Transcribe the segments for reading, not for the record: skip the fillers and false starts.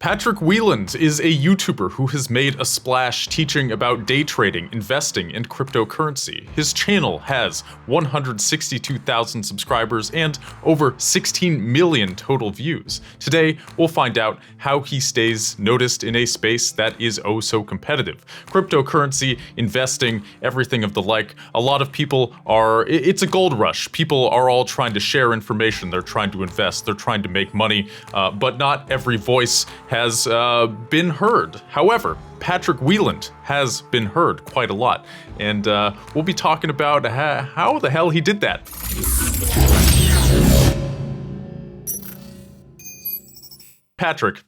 Patrick Wieland is a YouTuber who has made a splash teaching about day trading, investing, and cryptocurrency. His channel has 162,000 subscribers and over 16 million total views. Today, we'll find out how he stays noticed in a space that is oh so competitive. Cryptocurrency, investing, everything of the like. A lot of people it's a gold rush. People are all trying to share information. They're trying to invest. They're trying to make money, but not every voice has been heard. However, Patrick Wieland has been heard quite a lot, and we'll be talking about how the hell he did that. Patrick,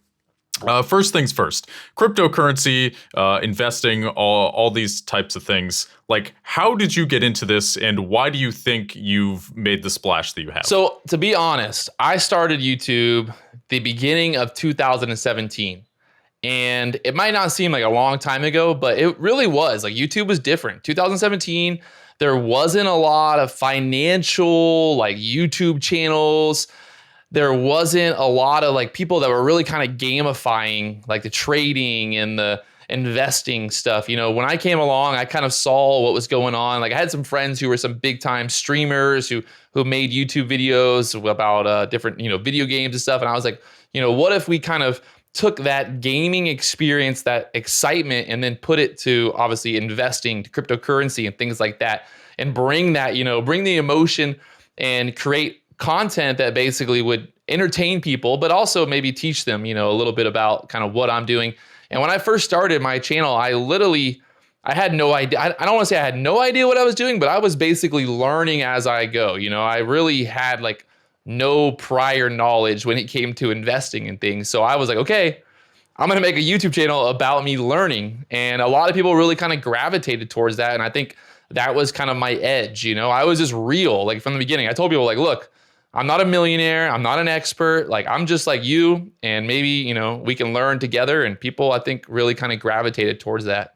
first things first, cryptocurrency, investing, all these types of things. Like, how did you get into this, and why do you think you've made the splash that you have? So, to be honest, I started YouTube the beginning of 2017. And it might not seem like a long time ago, but it really was. Like, YouTube was different. 2017, there wasn't a lot of financial, like, YouTube channels. There wasn't a lot of, like, people that were really kind of gamifying, like, the trading and the investing stuff. You know, when I came along, I kind of saw what was going on. Like, I had some friends who were some big time streamers who made YouTube videos about different, video games and stuff. And I was like, what if we kind of took that gaming experience, that excitement, and then put it to obviously investing, to cryptocurrency and things like that, and bring that, bring the emotion and create content that basically would entertain people, but also maybe teach them, a little bit about kind of what I'm doing. And when I first started my channel, I had no idea. I don't want to say I had no idea what I was doing, but I was basically learning as I go. I really had like no prior knowledge when it came to investing and things. So I was like, okay, I'm going to make a YouTube channel about me learning. And a lot of people really kind of gravitated towards that. And I think that was kind of my edge. I was just real. Like, from the beginning, I told people, like, look, I'm not a millionaire. I'm not an expert. Like, I'm just like you. And maybe, we can learn together. And people, I think, really kind of gravitated towards that.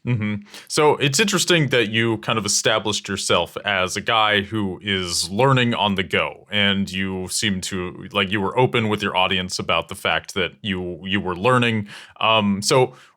Mm-hmm. So it's interesting that you kind of established yourself as a guy who is learning on the go, and you seem to, like, you were open with your audience about the fact that you were learning.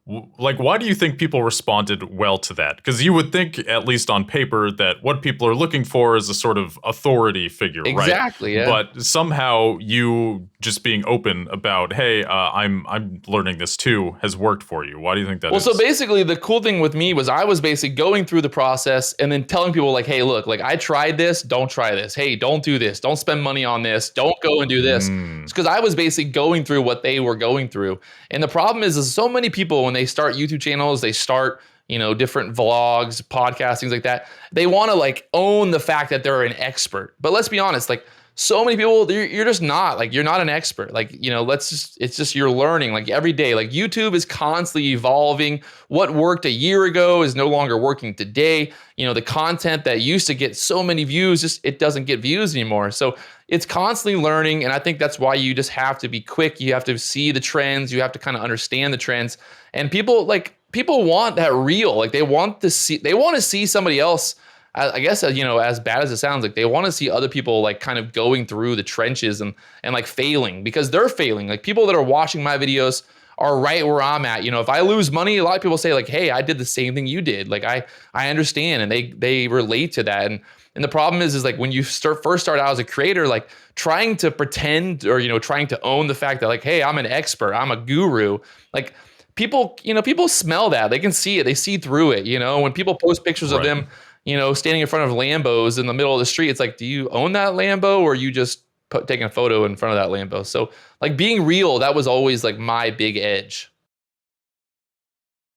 Why do you think people responded well to that? Because you would think, at least on paper, that what people are looking for is a sort of authority figure, right? Exactly, yeah. But somehow you just being open about, hey, I'm learning this too, has worked for you. Why do you think that is? Well, so basically, the cool thing with me was I was basically going through the process and then telling people, like, hey, look, like, I tried this, don't try this. Hey, don't do this. Don't spend money on this. Don't go and do this. It's because I was basically going through what they were going through. And the problem is so many people, when they start YouTube channels, they start, different vlogs, podcasts, things like that. They want to, like, own the fact that they're an expert. But let's be honest, like, so many people, you're just not, like, you're not an expert. Like, it's just you're learning, like, every day. Like, YouTube is constantly evolving. What worked a year ago is no longer working today. The content that used to get so many views, it doesn't get views anymore. So it's constantly learning. And I think that's why you just have to be quick. You have to see the trends. You have to kind of understand the trends. And people want that real, like, they want to see somebody else. I guess, as bad as it sounds, like, they want to see other people, like, kind of going through the trenches and like failing, because they're failing. Like, people that are watching my videos are right where I'm at. If I lose money, a lot of people say, like, hey, I did the same thing you did. Like, I understand. And they relate to that. And the problem is like, when you first start out as a creator, like, trying to pretend or, trying to own the fact that, like, hey, I'm an expert, I'm a guru, like, people smell that. They can see it. They see through it. When people post pictures of them, standing in front of Lambos in the middle of the street, it's like, do you own that Lambo, or are you just taking a photo in front of that Lambo? So, like, being real, that was always, like, my big edge.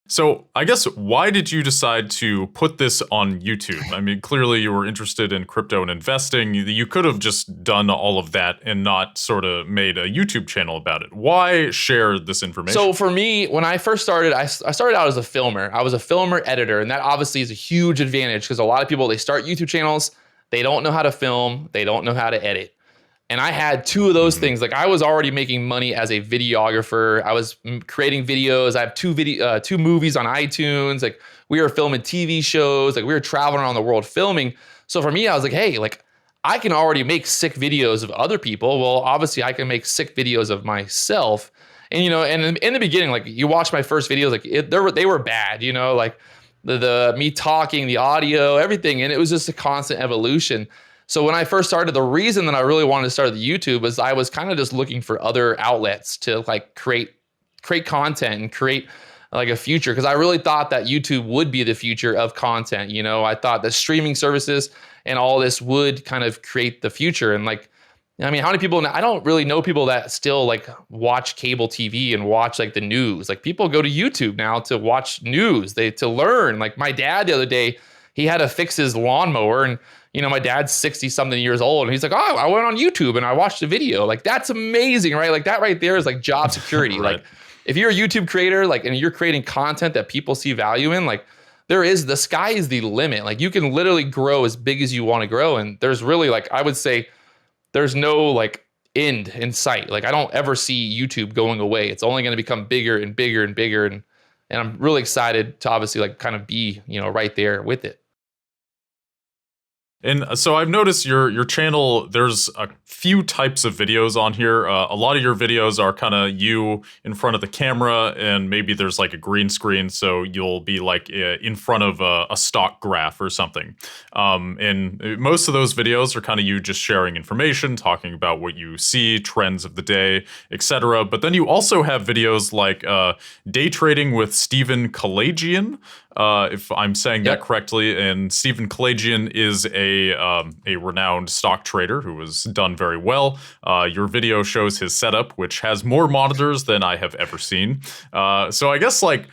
So I guess, why did you decide to put this on YouTube? I mean, clearly you were interested in crypto and investing. You could have just done all of that and not sort of made a YouTube channel about it. Why share this information? So for me, when I first started, I started out as a filmer. I was a filmer editor, and that obviously is a huge advantage, because a lot of people, they start YouTube channels, they don't know how to film, they don't know how to edit. And I had two of those things. Like, I was already making money as a videographer. I was creating videos. I have two movies on iTunes. Like, we were filming TV shows. Like, we were traveling around the world filming. So for me, I was like, hey, like, I can already make sick videos of other people. Well, obviously I can make sick videos of myself. And, and in the beginning, like you watch my first videos, like they were bad, like the me talking, the audio, everything. And it was just a constant evolution. So when I first started, the reason that I really wanted to start the YouTube was I was kind of just looking for other outlets to like create content and create like a future, because I really thought that YouTube would be the future of content. I thought that streaming services and all this would kind of create the future. And like, I mean, how many people, I don't really know people that still like watch cable TV and watch like the news. Like people go to YouTube now to watch news, to learn. Like my dad the other day, he had to fix his lawnmower, and my dad's 60 something years old, and he's like, oh, I went on YouTube and I watched a video. Like that's amazing, right? Like that right there is like job security. Right. Like if you're a YouTube creator, like, and you're creating content that people see value in, like the sky is the limit. Like you can literally grow as big as you want to grow. And there's really like, I would say there's no like end in sight. Like I don't ever see YouTube going away. It's only going to become bigger and bigger and bigger. And I'm really excited to obviously like kind of be, right there with it. And so I've noticed your channel, there's a few types of videos on here. A lot of your videos are kind of you in front of the camera, and maybe there's like a green screen, so you'll be like in front of a stock graph or something. And most of those videos are kind of you just sharing information, talking about what you see, trends of the day, etc. But then you also have videos like Day Trading with Stephen Kalajian, if I'm saying that correctly. And Stephen Kalajian is a renowned stock trader who has done very well. Your video shows his setup, which has more monitors than I have ever seen. So I guess like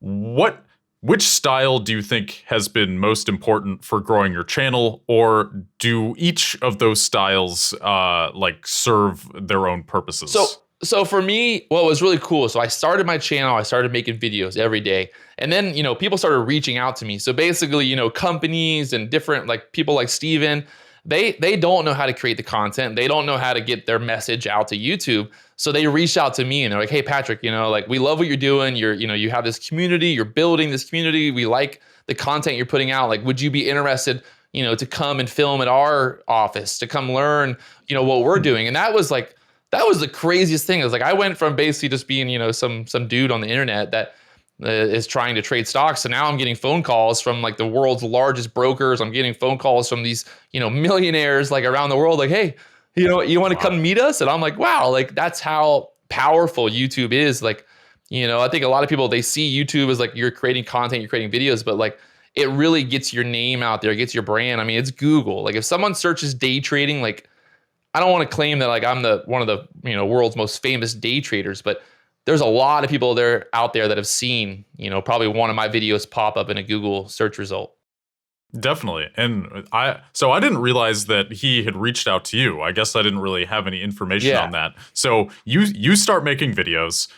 which style do you think has been most important for growing your channel, or do each of those styles like serve their own purposes? So for me, what was really cool, so I started my channel, I started making videos every day. And then, people started reaching out to me. So basically, companies and different like people like Steven, they don't know how to create the content. They don't know how to get their message out to YouTube. So they reached out to me and they're like, hey, Patrick, like we love what you're doing. You have this community, you're building this community. We like the content you're putting out. Like, would you be interested, to come and film at our office, to come learn, what we're doing? And that was the craziest thing. It was like, I went from basically just being, some dude on the internet that is trying to trade stocks. So now I'm getting phone calls from like the world's largest brokers. I'm getting phone calls from these, millionaires like around the world. Like, hey, you want to come meet us? And I'm like, wow, like that's how powerful YouTube is. Like, I think a lot of people, they see YouTube as like you're creating content, you're creating videos, but like it really gets your name out there, it gets your brand. I mean, it's Google. Like if someone searches day trading, like I don't want to claim that like I'm one of the world's most famous day traders, but there's a lot of people out there that have seen probably one of my videos pop up in a Google search result. Definitely. And I didn't realize that he had reached out to you. I guess I didn't really have any information on that. So you start making videos.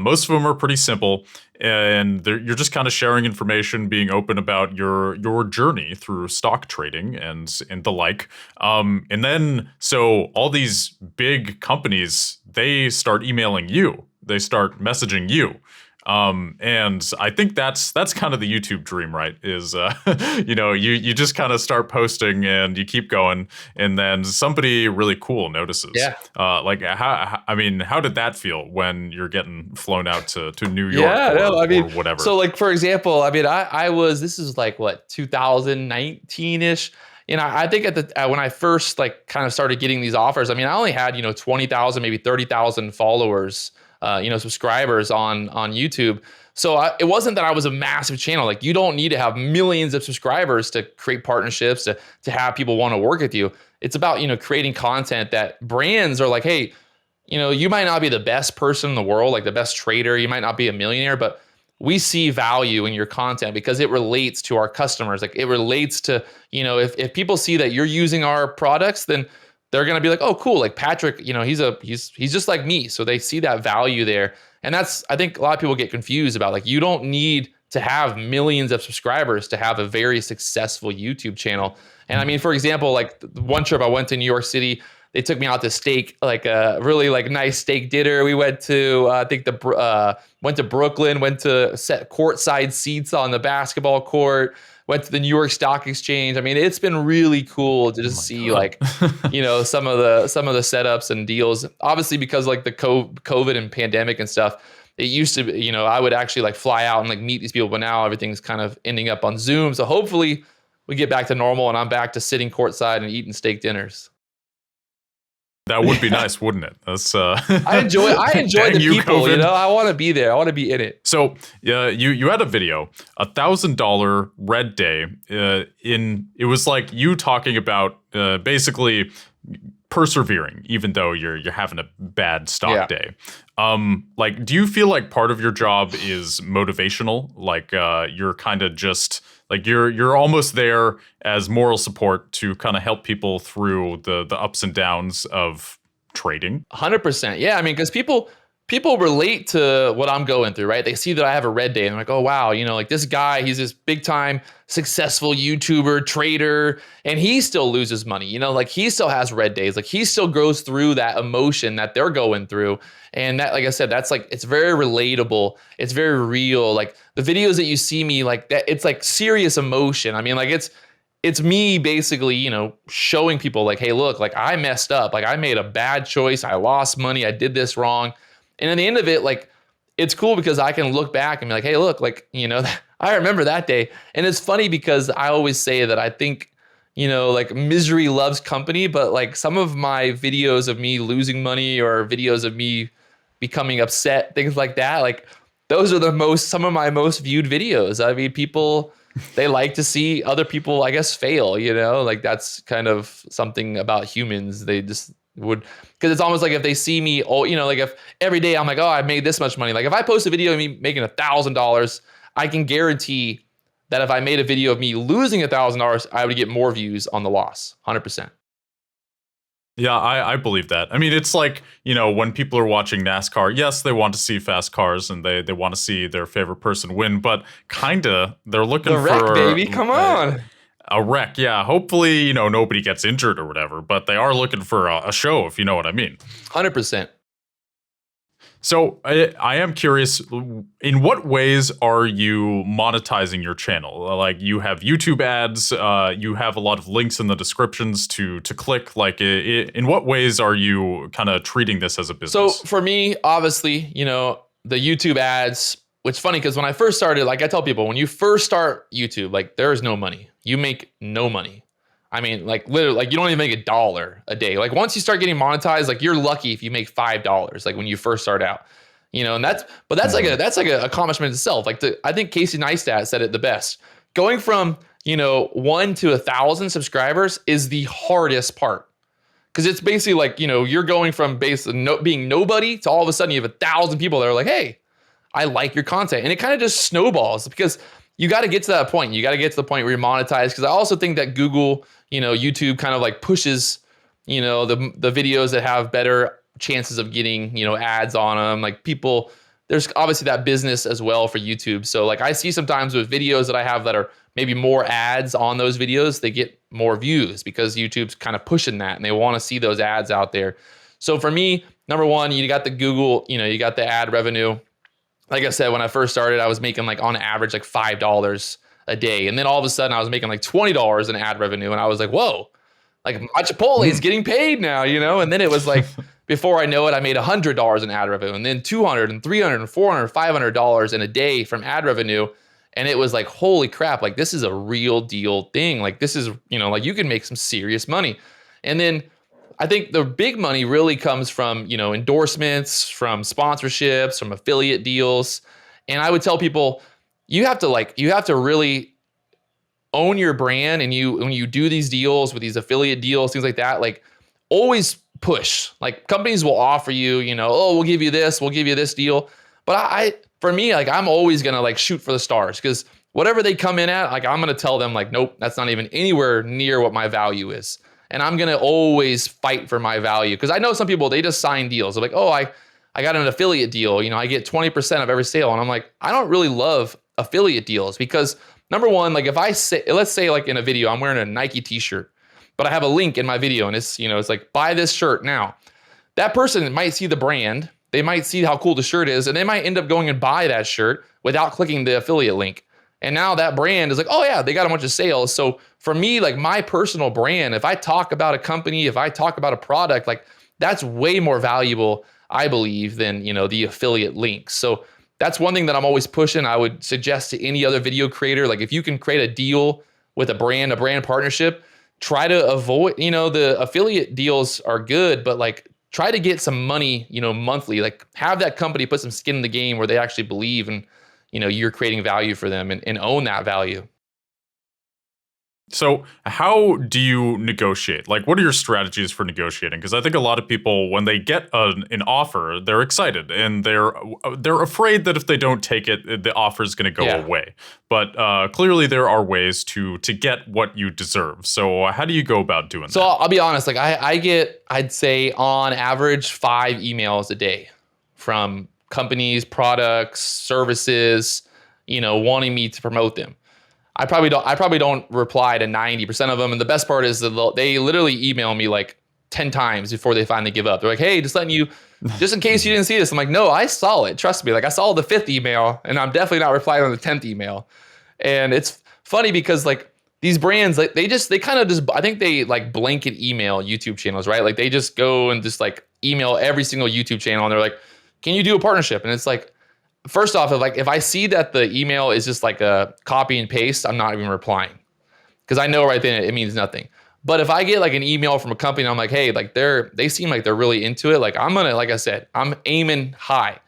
Most of them are pretty simple, and you're just kind of sharing information, being open about your journey through stock trading and the like. And then so all these big companies, they start emailing you. They start messaging you. And I think that's kind of the YouTube dream, right? Is, you just kind of start posting and you keep going, and then somebody really cool notices. Yeah. How did that feel when you're getting flown out to New York or whatever? So like, for example, this is like what, 2019-ish. I think when I first like kind of started getting these offers, I only had, 20,000, maybe 30,000 followers, subscribers on YouTube. So it wasn't that I was a massive channel. Like you don't need to have millions of subscribers to create partnerships, to have people want to work with you. It's about, creating content that brands are like, hey, you might not be the best person in the world, like the best trader. You might not be a millionaire, but we see value in your content because it relates to our customers. Like it relates to, if people see that you're using our products, then they're going to be like, oh, cool. Like Patrick, he's just like me. So they see that value there. And I think a lot of people get confused about, like, you don't need to have millions of subscribers to have a very successful YouTube channel. And for example, like one trip I went to New York City, they took me out to steak, like a really like nice steak dinner. We went to, went to Brooklyn, went to set courtside seats on the basketball court. went to the New York Stock Exchange. I mean, it's been really cool to just see God. like, some of the setups and deals. Obviously, because like the COVID and pandemic and stuff, it used to be, I would actually like fly out and like meet these people, but now everything's kind of ending up on Zoom. So hopefully we get back to normal and I'm back to sitting courtside and eating steak dinners. That would be nice, wouldn't it? That's I enjoy the people, I want to be there. I want to be in it. So you had a video, $1,000 red day. It was like you talking about basically persevering, even though you're having a bad stock day. Like, do you feel like part of your job is motivational? Like you're kind of just like you're almost there as moral support to kind of help people through the ups and downs of trading? 100%. Yeah, I mean, because people relate to what I'm going through, right? They see that I have a red day and they're like, oh, wow, like this guy, he's this big time successful YouTuber, trader, and he still loses money, like he still has red days. Like he still goes through that emotion that they're going through. And that, like I said, that's like, it's very relatable. It's very real. Like the videos that you see me like that, it's like serious emotion. I mean, like it's me basically, showing people like, hey, look, like I messed up. Like I made a bad choice. I lost money. I did this wrong. And at the end of it, like, it's cool because I can look back and be like, hey, look, like, I remember that day. And it's funny because I always say that I think, like misery loves company, but like some of my videos of me losing money or videos of me becoming upset, things like that, like those are some of my most viewed videos. I mean, people, they like to see other people, I guess, fail, like that's kind of something about humans. They just would, because it's almost like if they see me, like if every day I'm like, oh, I made this much money. Like if I post a video of me making $1,000, I can guarantee that if I made a video of me losing $1,000, I would get more views on the loss, 100%. Yeah, I believe that. I mean, it's like, when people are watching NASCAR, yes, they want to see fast cars and they want to see their favorite person win, but kinda they're looking the wreck, for baby. Come on. A wreck. Yeah, hopefully, nobody gets injured or whatever, but they are looking for a show, if you know what I mean. 100%. So I am curious, in what ways are you monetizing your channel? Like you have YouTube ads, you have a lot of links in the descriptions to click. Like in what ways are you kind of treating this as a business? So for me, obviously, the YouTube ads, which is funny because when I first started, like I tell people, when you first start YouTube, like there is no money. You make no money. I mean, like literally, like you don't even make $1 a day. Like once you start getting monetized, like you're lucky if you make $5, like when you first start out, and that's like an accomplishment itself. Like I think Casey Neistat said it the best. Going from, 1 to 1,000 subscribers is the hardest part. Cause it's basically like, you're going from basically being nobody to all of a sudden you have 1,000 people that are like, hey, I like your content. And it kind of just snowballs because you got to get to that point. You got to get to the point where you're monetized. Because I also think that Google, YouTube kind of like pushes, the videos that have better chances of getting, ads on them. Like people, there's obviously that business as well for YouTube. So like I see sometimes with videos that I have that are maybe more ads on those videos, they get more views because YouTube's kind of pushing that and they want to see those ads out there. So for me, number one, you got the Google, you got the ad revenue. Like I said, when I first started, I was making like on average like $5 a day. And then all of a sudden I was making like $20 in ad revenue. And I was like, whoa, like my Chipotle is getting paid now, And then it was like, before I know it, I made $100 in ad revenue and then $200 and $300 and $400, $500 in a day from ad revenue. And it was like, holy crap, like this is a real deal thing. Like this is, like you can make some serious money. And then I think the big money really comes from, endorsements, from sponsorships, from affiliate deals. And I would tell people, you have to really own your brand. And when you do these deals with these affiliate deals, things like that, like always push. Like companies will offer you, oh, we'll give you this deal. But for me, like I'm always going to like shoot for the stars because whatever they come in at, like I'm going to tell them like, nope, that's not even anywhere near what my value is. And I'm going to always fight for my value. Because I know some people, they just sign deals. They're like, oh, I got an affiliate deal. I get 20% of every sale. And I'm like, I don't really love affiliate deals because number one, like if I say, let's say like in a video, I'm wearing a Nike t-shirt, but I have a link in my video and it's, it's like, buy this shirt now. That person might see the brand. They might see how cool the shirt is and they might end up going and buy that shirt without clicking the affiliate link. And now that brand is like, oh yeah, they got a bunch of sales. So for me, like my personal brand, if I talk about a company, if I talk about a product, like that's way more valuable, I believe, than, the affiliate links. So that's one thing that I'm always pushing. I would suggest to any other video creator, like if you can create a deal with a brand partnership, try to avoid, the affiliate deals are good, but like try to get some money, monthly, like have that company put some skin in the game where they actually believe and, you're creating value for them and own that value. So how do you negotiate? Like, what are your strategies for negotiating? Because I think a lot of people, when they get an offer, they're excited and they're afraid that if they don't take it, the offer is going to go away. But clearly, there are ways to get what you deserve. So how do you go about doing that? So I'll be honest. Like I get, I'd say on average 5 emails a day from companies, products, services, wanting me to promote them. I probably don't reply to 90% of them. And the best part is that they literally email me like 10 times before they finally give up. They're like, hey, just in case you didn't see this. I'm like, no, I saw it. Trust me. Like I saw the 5th email and I'm definitely not replying on the 10th email. And it's funny because like these brands, like they kind of just, I think they like blanket email YouTube channels, right? Like they just go and just like email every single YouTube channel and they're like, can you do a partnership? And it's like, first off, if I see that the email is just like a copy and paste, I'm not even replying because I know right then it means nothing. But if I get like an email from a company and I'm like, hey, like they seem like they're really into it. Like like I said, I'm aiming high.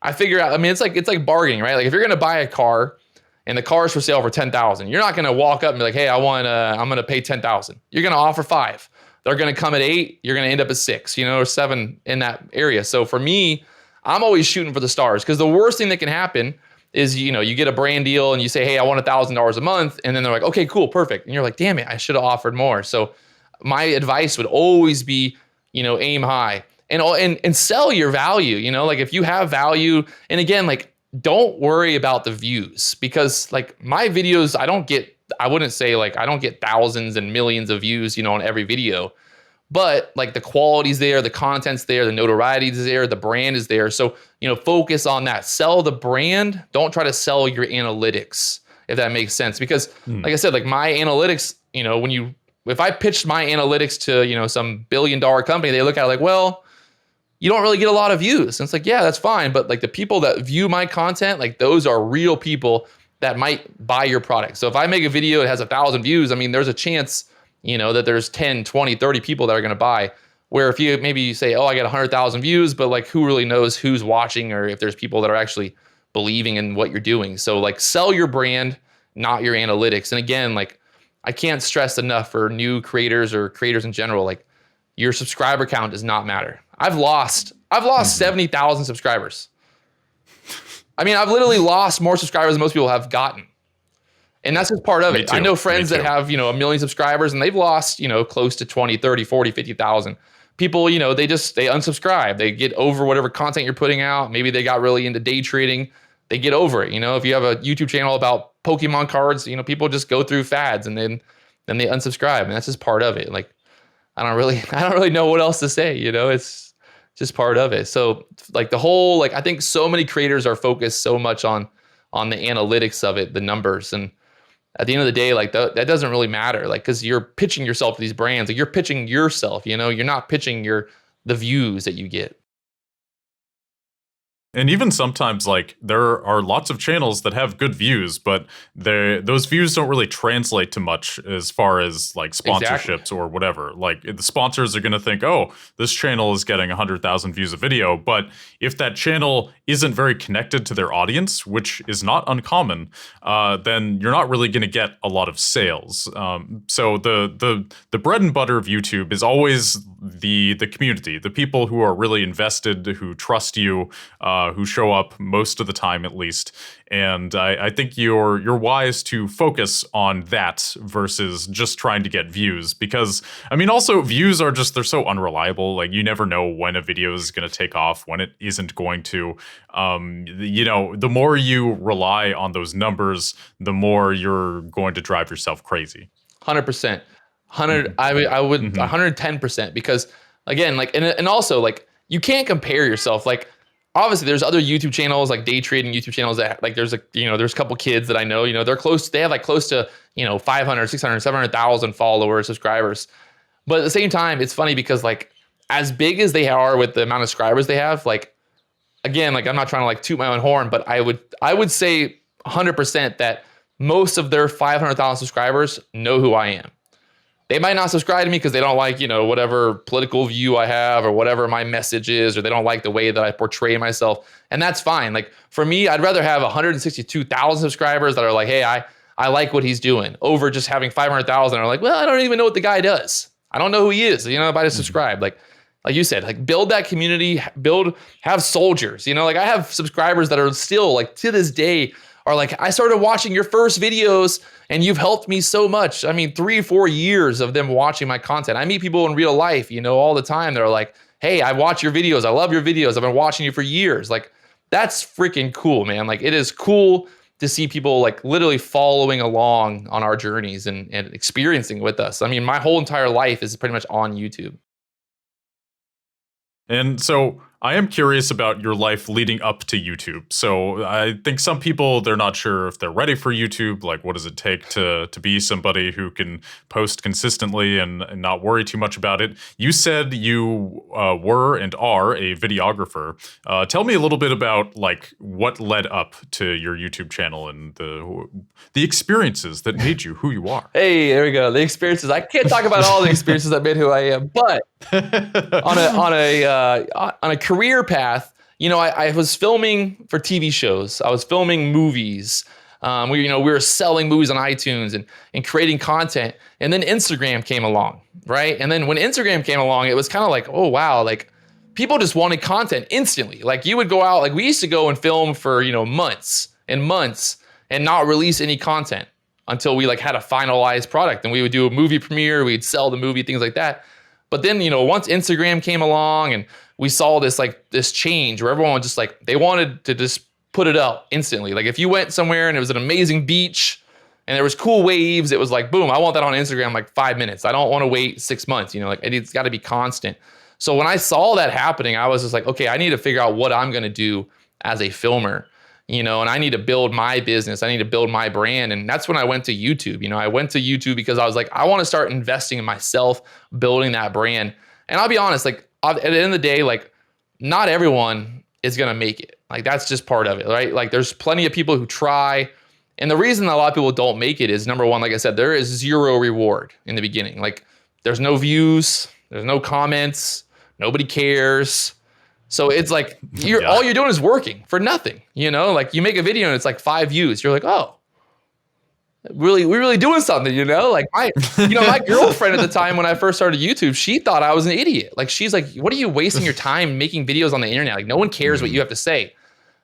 I figure out, I mean, it's like bargaining, right? Like if you're going to buy a car and the car is for sale for 10,000, you're not going to walk up and be like, hey, I'm going to pay 10,000. You're going to offer 5. They're going to come at 8. You're going to end up at 6, or 7 in that area. So for me, I'm always shooting for the stars because the worst thing that can happen is, you get a brand deal and you say, hey, I want $1,000 a month. And then they're like, okay, cool, perfect. And you're like, damn it, I should have offered more. So my advice would always be, aim high and sell your value, like if you have value. And again, like, don't worry about the views because like my videos, I wouldn't say like I don't get thousands and millions of views, on every video. But like the quality's there, the content's there, the notoriety is there, the brand is there. So, focus on that. Sell the brand. Don't try to sell your analytics, if that makes sense. Because like I said, like my analytics, if I pitched my analytics to, some billion-dollar company, they look at it like, well, you don't really get a lot of views. And it's like, yeah, that's fine. But like the people that view my content, like those are real people that might buy your product. So if I make a video that has 1,000 views, I mean, there's a chance that there's 10, 20, 30 people that are going to buy. Where if you say, oh, I get 100,000 views, but like who really knows who's watching or if there's people that are actually believing in what you're doing. So like sell your brand, not your analytics. And again, like I can't stress enough for new creators or creators in general, like your subscriber count does not matter. I've lost 70,000 subscribers. I mean, I've literally lost more subscribers than most people have gotten. And that's just part of it. I know friends that have, 1 million subscribers and they've lost, close to 20, 30, 40, 50,000. People, they unsubscribe. They get over whatever content you're putting out. Maybe they got really into day trading. They get over it. If you have a YouTube channel about Pokemon cards, people just go through fads and then they unsubscribe. And that's just part of it. Like, I don't really know what else to say. It's just part of it. So like the whole, like, I think so many creators are focused so much on the analytics of it, the numbers. And at the end of the day, like that doesn't really matter. Like, cause you're pitching yourself to these brands, like you're pitching yourself, you're not pitching the views that you get. And even sometimes, like, there are lots of channels that have good views, but those views don't really translate to much as far as, like, sponsorships or whatever. Like, the sponsors are going to think, oh, this channel is getting 100,000 views a video. But if that channel isn't very connected to their audience, which is not uncommon, then you're not really going to get a lot of sales. So the bread and butter of YouTube is always the community, the people who are really invested, who trust you, who show up most of the time at least. And I think you're wise to focus on that versus just trying to get views, because I mean, also views are just, they're so unreliable. Like, you never know when a video is going to take off, when it isn't going to. The more you rely on those numbers, the more you're going to drive yourself crazy. 100%. I would 110%, because again, like, and also like you can't compare yourself. Like, obviously there's other YouTube channels, like day trading YouTube channels that like there's there's a couple kids that I know, they have like close to, 500, 600, 700,000 followers, subscribers. But at the same time, it's funny because like as big as they are with the amount of subscribers they have, like, again, like I'm not trying to like toot my own horn, but I would say 100% that most of their 500,000 subscribers know who I am. They might not subscribe to me because they don't like, whatever political view I have or whatever my message is, or they don't like the way that I portray myself. And that's fine. Like for me, I'd rather have 162,000 subscribers that are like, hey, I like what he's doing, over just having 500,000 are like, well, I don't even know what the guy does. I don't know who he is. If I just subscribe, like you said, like build that community, have soldiers, like I have subscribers that are still like to this day are like, I started watching your first videos and you've helped me so much. I mean, 3-4 years of them watching my content. I meet people in real life, all the time. They're like, hey, I watch your videos. I love your videos. I've been watching you for years. Like that's freaking cool, man. Like it is cool to see people like literally following along on our journeys and experiencing with us. I mean, my whole entire life is pretty much on YouTube. And so I am curious about your life leading up to YouTube. So I think some people, they're not sure if they're ready for YouTube. Like, what does it take to be somebody who can post consistently and not worry too much about it? You said you were and are a videographer. Tell me a little bit about like what led up to your YouTube channel and the experiences that made you who you are. Hey, there we go. The experiences. I can't talk about all the experiences that made who I am, but on a career path, I was filming for TV shows. I was filming movies. We were selling movies on iTunes and creating content. And then Instagram came along, right? And then when Instagram came along, it was kind of like, oh wow, like people just wanted content instantly. Like you would go out, like we used to go and film for months and months and not release any content until we like had a finalized product. And we would do a movie premiere, we'd sell the movie, things like that. But then, once Instagram came along and we saw this change where everyone just like, they wanted to just put it up instantly. Like if you went somewhere and it was an amazing beach and there was cool waves, it was like, boom, I want that on Instagram like 5 minutes. I don't want to wait 6 months, like it's got to be constant. So when I saw that happening, I was just like, okay, I need to figure out what I'm going to do as a filmer, and I need to build my business. I need to build my brand. And that's when I went to YouTube. I went to YouTube because I was like, I want to start investing in myself, building that brand. And I'll be honest, like at the end of the day, like not everyone is going to make it. Like that's just part of it, right? Like there's plenty of people who try. And the reason a lot of people don't make it is number one, like I said, there is zero reward in the beginning. Like there's no views, there's no comments, nobody cares. So it's like all you're doing is working for nothing, like you make a video and it's like 5 views. You're like, oh, we're really doing something, like my girlfriend at the time when I first started YouTube, she thought I was an idiot. Like, she's like, what are you wasting your time making videos on the internet? Like no one cares what you have to say.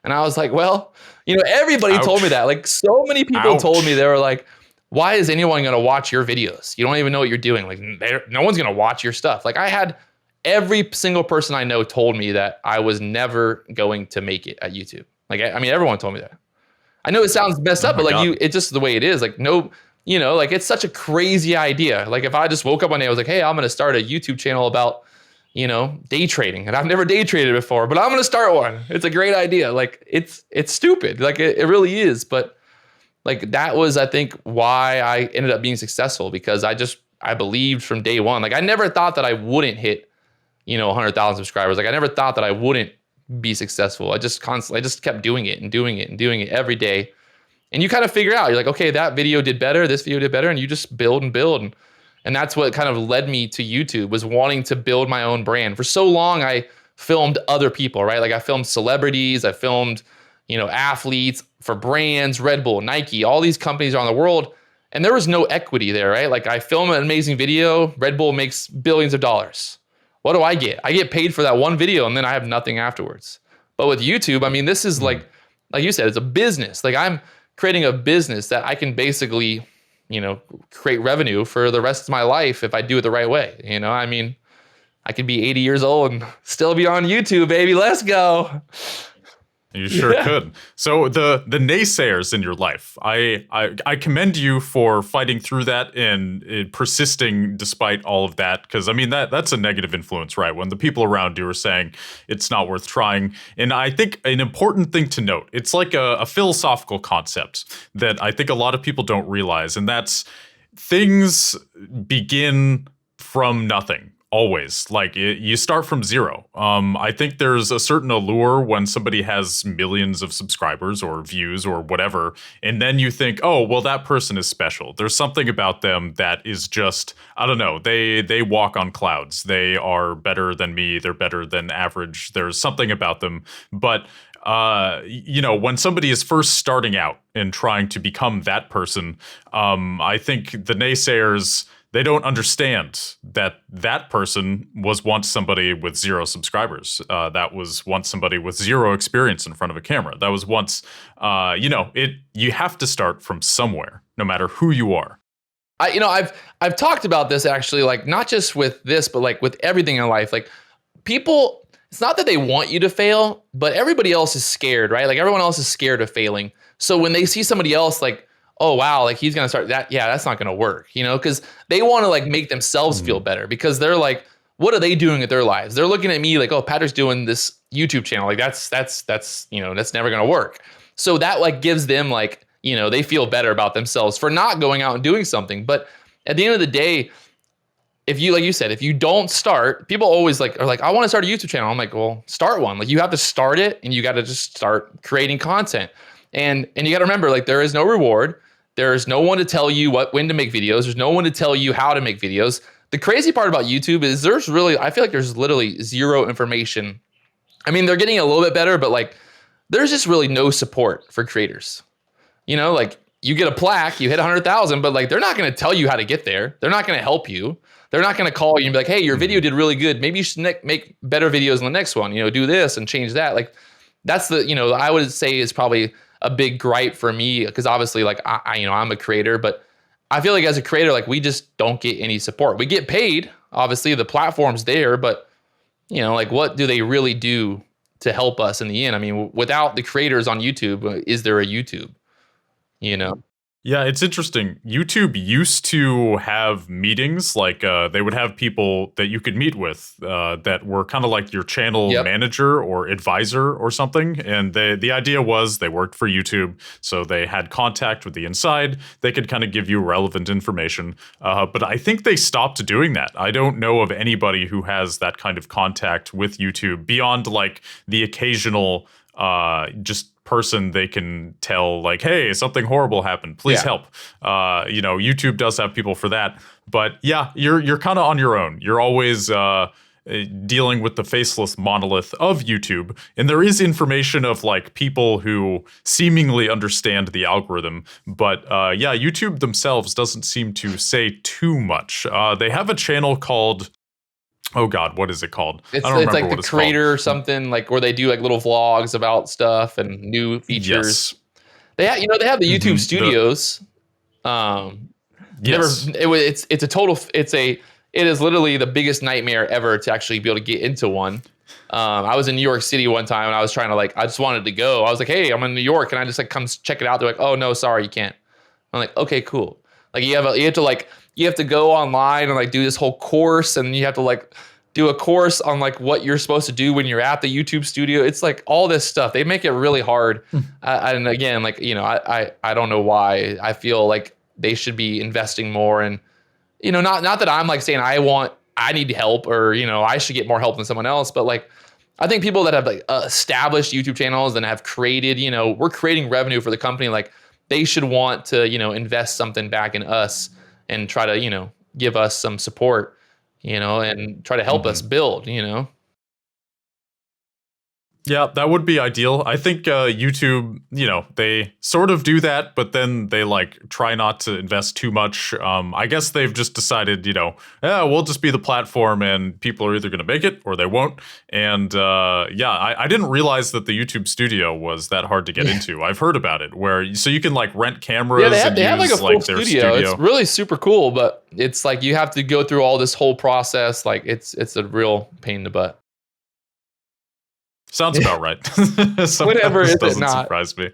And I was like, well, everybody told me that. Like so many people told me, they were like, why is anyone going to watch your videos? You don't even know what you're doing. Like no one's going to watch your stuff. Like I had every single person I know told me that I was never going to make it at YouTube. Like, I mean, everyone told me that. I know it sounds messed up, but like it's just the way it is. Like, no, like it's such a crazy idea. Like if I just woke up one day, I was like, hey, I'm going to start a YouTube channel about, day trading. And I've never day traded before, but I'm going to start one. It's a great idea. Like it's stupid. Like it really is. But like, that was, I think, why I ended up being successful, because I believed from day one. Like I never thought that I wouldn't hit 100,000 subscribers. Like I never thought that I wouldn't be successful. I just kept doing it and doing it and doing it every day. And you kind of figure out, you're like, okay, that video did better, this video did better. And you just build and build. And that's what kind of led me to YouTube, was wanting to build my own brand. For so long, I filmed other people, right? Like I filmed celebrities, I filmed, athletes for brands, Red Bull, Nike, all these companies around the world. And there was no equity there, right? Like I film an amazing video, Red Bull makes billions of dollars. What do I get? I get paid for that one video and then I have nothing afterwards. But with YouTube, I mean, this is like you said, it's a business. Like I'm creating a business that I can basically, create revenue for the rest of my life if I do it the right way. I mean, I could be 80 years old and still be on YouTube, baby. Let's go. You sure could. So the naysayers in your life, I commend you for fighting through that and persisting despite all of that. Because I mean that's a negative influence, right? When the people around you are saying it's not worth trying. And I think an important thing to note, it's like a philosophical concept that I think a lot of people don't realize, and that's things begin from nothing. Always. Like you start from zero. I think there's a certain allure when somebody has millions of subscribers or views or whatever, and then you think, oh, well, that person is special. There's something about them that is just, I don't know, they walk on clouds. They are better than me. They're better than average. There's something about them. But when somebody is first starting out and trying to become that person, I think the naysayers, they don't understand that that person was once somebody with 0 subscribers. That was once somebody with 0 experience in front of a camera. That was once, you have to start from somewhere, no matter who you are. I've talked about this actually, like not just with this, but like with everything in life. Like people, it's not that they want you to fail, but everybody else is scared, right? Like everyone else is scared of failing. So when they see somebody else like, oh, wow, like he's going to start that. Yeah, that's not going to work, because they want to like make themselves feel better because they're like, what are they doing with their lives? They're looking at me like, oh, Patrick's doing this YouTube channel. Like that's never going to work. So that like gives them like, they feel better about themselves for not going out and doing something. But at the end of the day, if you, like you said, if you don't start, people always like are like, I want to start a YouTube channel. I'm like, well, start one. Like you have to start it and you got to just start creating content. And you got to remember, like there is no reward. There's no one to tell you when to make videos. There's no one to tell you how to make videos. The crazy part about YouTube is I feel like there's literally 0 information. I mean, they're getting a little bit better, but like there's just really no support for creators. Like you get a plaque, you hit 100,000, but like they're not going to tell you how to get there. They're not going to help you. They're not going to call you and be like, hey, your video did really good. Maybe you should make better videos in the next one, do this and change that. Like that's I would say is probably a big gripe for me because obviously like I'm a creator, but I feel like as a creator, like we just don't get any support. We get paid, obviously the platform's there, but like what do they really do to help us in the end? I mean, without the creators on YouTube, is there a YouTube? Yeah, it's interesting. YouTube used to have meetings, like they would have people that you could meet with that were kind of like your channel manager or advisor or something. And the idea was they worked for YouTube, so they had contact with the inside. They could kind of give you relevant information. But I think they stopped doing that. I don't know of anybody who has that kind of contact with YouTube beyond like the occasional just person they can tell like, hey, something horrible happened, please help. YouTube does have people for that, but yeah, you're kind of on your own. You're always dealing with the faceless monolith of YouTube, and there is information of like people who seemingly understand the algorithm, but YouTube themselves doesn't seem to say too much. They have a channel called, oh God, what is it called? It's like the creator or something, like where they do like little vlogs about stuff and new features. Yes. They have the YouTube studios. Yes. It is literally the biggest nightmare ever to actually be able to get into one. I was in New York City one time and I was trying to I just wanted to go. I was like, hey, I'm in New York. And I just like come check it out. They're like, oh no, sorry, you can't. I'm like, okay, cool. Like you have to go online and like do this whole course, and you have to like do a course on like what you're supposed to do when you're at the YouTube studio. It's like all this stuff. They make it really hard. And again, like, I don't know why. I feel like they should be investing more. And, not that I'm like saying I need help or, I should get more help than someone else. But like, I think people that have like established YouTube channels and have created, we're creating revenue for the company. Like they should want to, invest something back in us and try to, give us some support, and try to help us build, Yeah, that would be ideal. I think YouTube, they sort of do that, but then they like try not to invest too much. I guess they've just decided, we'll just be the platform and people are either going to make it or they won't. And I didn't realize that the YouTube studio was that hard to get into. I've heard about it so you can like rent cameras. Yeah, they have like a full studio. It's really super cool, but it's like you have to go through all this whole process. Like it's a real pain in the butt. Sounds about right. Whatever Sometimes is it doesn't not? surprise me.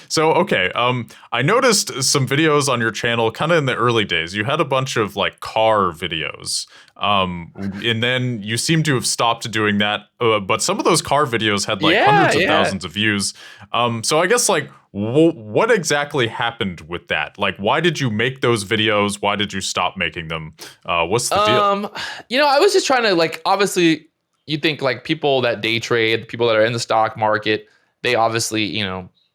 So, okay, I noticed some videos on your channel kind of in the early days. You had a bunch of like car videos, and then you seem to have stopped doing that. But some of those car videos had like Yeah, hundreds of yeah. thousands of views. So I guess like what exactly happened with that? Like, why did you make those videos? Why did you stop making them? What's the deal? I was just trying to like, obviously you think like people that day trade, people that are in the stock market, they obviously,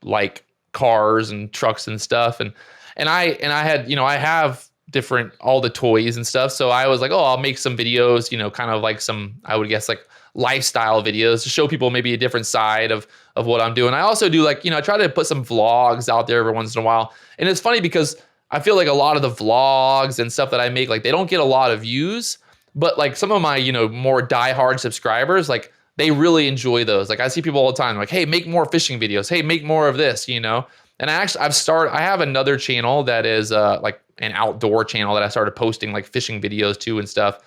like cars and trucks and stuff. And I had, I have different, all the toys and stuff. So I was like, oh, I'll make some videos, kind of like some, I would guess like lifestyle videos to show people maybe a different side of what I'm doing. I also do like, I try to put some vlogs out there every once in a while. And it's funny because I feel like a lot of the vlogs and stuff that I make, like they don't get a lot of views, but like some of my, more diehard subscribers, like they really enjoy those. Like I see people all the time like, hey, make more fishing videos. Hey, make more of this, And I have another channel that is like an outdoor channel that I started posting like fishing videos to and stuff.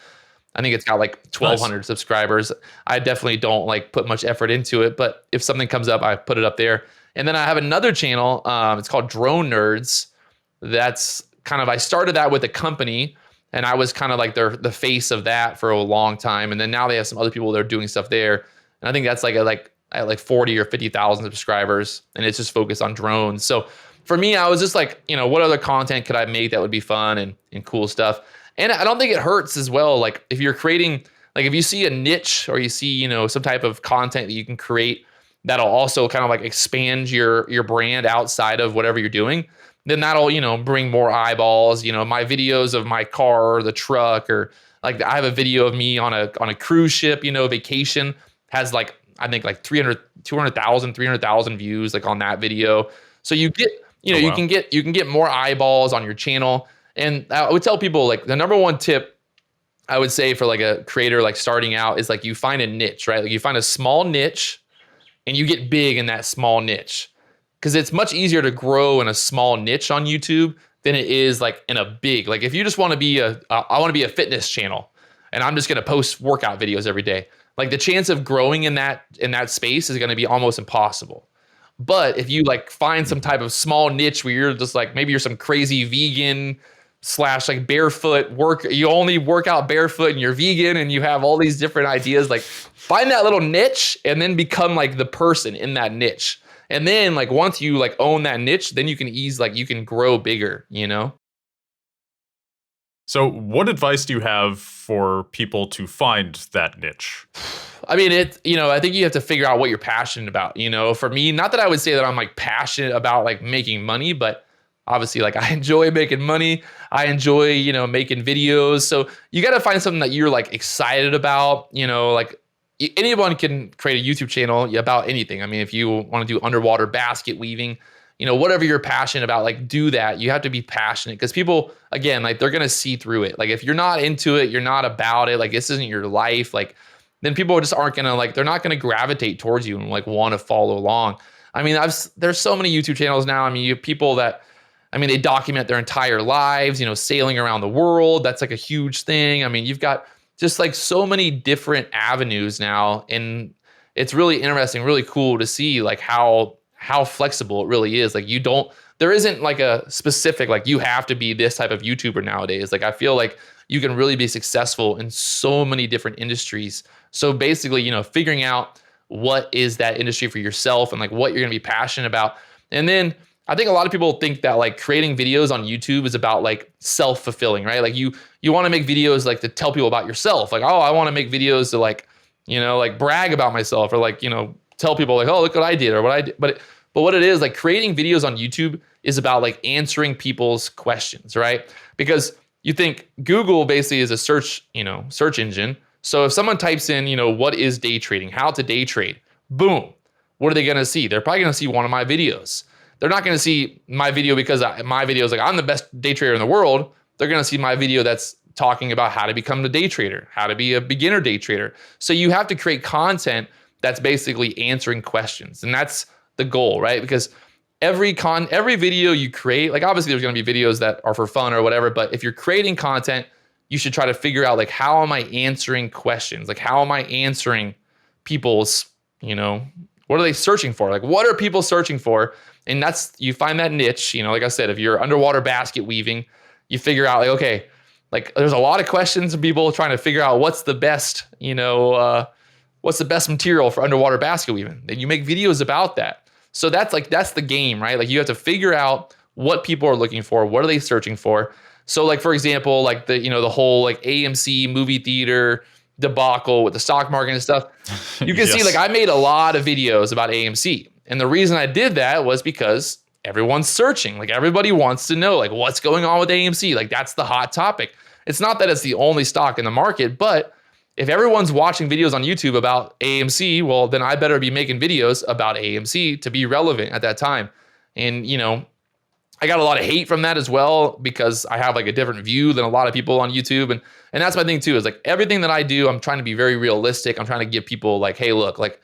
I think it's got like 1,200 subscribers. I definitely don't like put much effort into it, but if something comes up, I put it up there. And then I have another channel. It's called Drone Nerds. That's kind of, I started that with a company and I was kind of like the face of that for a long time. And then now they have some other people that are doing stuff there. And I think that's like at 40 or 50,000 subscribers, and it's just focused on drones. So for me, I was just like, what other content could I make that would be fun and cool stuff? And I don't think it hurts as well. Like if you're creating, like if you see a niche or you see, some type of content that you can create that'll also kind of like expand your brand outside of whatever you're doing, then that'll, bring more eyeballs. My videos of my car or the truck, or like I have a video of me on a cruise ship, vacation, has like, I think like 300,000 views like on that video. So you get, Oh, wow. you can get more eyeballs on your channel. And I would tell people like the number one tip I would say for like a creator like starting out is like you find a niche, right? Like you find a small niche and you get big in that small niche. Because it's much easier to grow in a small niche on YouTube than it is like in a big, like if you just want to be I want to be a fitness channel and I'm just going to post workout videos every day. Like the chance of growing in that space is going to be almost impossible. But if you like find some type of small niche where you're just like, maybe you're some crazy vegan / like barefoot you only work out barefoot and you're vegan and you have all these different ideas, like find that little niche and then become like the person in that niche. And then like once you like own that niche, then you can grow bigger, So what advice do you have for people to find that niche? I mean, I think you have to figure out what you're passionate about. For me, not that I would say that I'm like passionate about like making money, but obviously like I enjoy making money. I enjoy, making videos. So you got to find something that you're like excited about, like anyone can create a YouTube channel about anything. I mean, if you want to do underwater basket weaving, whatever you're passionate about, like do that. You have to be passionate because people, again, like they're going to see through it. Like if you're not into it, you're not about it, like this isn't your life, like then people just aren't going to like, they're not going to gravitate towards you and like want to follow along. I mean, there's so many YouTube channels now. I mean, you have people that, they document their entire lives, sailing around the world. That's like a huge thing. I mean, you've got just like so many different avenues now. And it's really interesting, really cool to see like how flexible it really is. Like there isn't like a specific, like you have to be this type of YouTuber nowadays. Like I feel like you can really be successful in so many different industries. So basically, figuring out what is that industry for yourself and like what you're going to be passionate about. And then I think a lot of people think that like creating videos on YouTube is about like self-fulfilling, right? Like you want to make videos like to tell people about yourself. Like, oh, I want to make videos to like, like brag about myself or like, tell people like, oh, look what I did or what I did. But what it is, like creating videos on YouTube is about like answering people's questions, right? Because you think Google basically is a search engine. So if someone types in, what is day trading, how to day trade, boom, what are they going to see? They're probably going to see one of my videos. They're not going to see my video because my video is like, I'm the best day trader in the world. They're going to see my video that's talking about how to become a day trader, how to be a beginner day trader. So you have to create content that's basically answering questions. And that's the goal, right? Because every video you create, like obviously there's going to be videos that are for fun or whatever, but if you're creating content, you should try to figure out like, how am I answering questions? Like, how am I answering people's, what are they searching for? Like, what are people searching for? And you find that niche, like I said, if you're underwater basket weaving, you figure out like, okay, like there's a lot of questions and people trying to figure out what's the best, what's the best material for underwater basket weaving. And you make videos about that. So that's the game, right? Like you have to figure out what people are looking for. What are they searching for? So like, for example, like the whole like AMC movie theater debacle with the stock market and stuff. You can see like I made a lot of videos about AMC. And the reason I did that was because everyone's searching. Like everybody wants to know like what's going on with AMC. Like that's the hot topic. It's not that it's the only stock in the market, but if everyone's watching videos on YouTube about AMC, well, then I better be making videos about AMC to be relevant at that time. And, I got a lot of hate from that as well because I have like a different view than a lot of people on YouTube. And that's my thing too, is like everything that I do, I'm trying to be very realistic. I'm trying to give people like, hey, look, like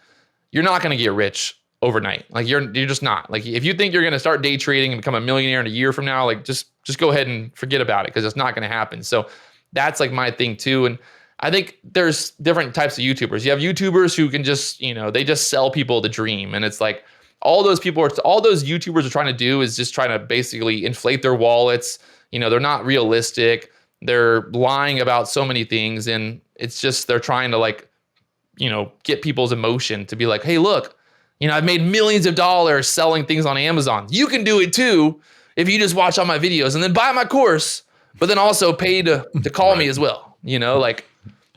you're not going to get rich overnight. Like you're just not. Like if you think you're going to start day trading and become a millionaire in a year from now, like just go ahead and forget about it because it's not going to happen. So that's like my thing too. And I think there's different types of YouTubers. You have YouTubers who can just, they just sell people the dream. And it's like all those YouTubers are trying to do is just trying to basically inflate their wallets. They're not realistic. They're lying about so many things. And it's just, they're trying to like, get people's emotion to be like, hey, look, I've made millions of dollars selling things on Amazon. You can do it too if you just watch all my videos and then buy my course, but then also pay to call me as well. Like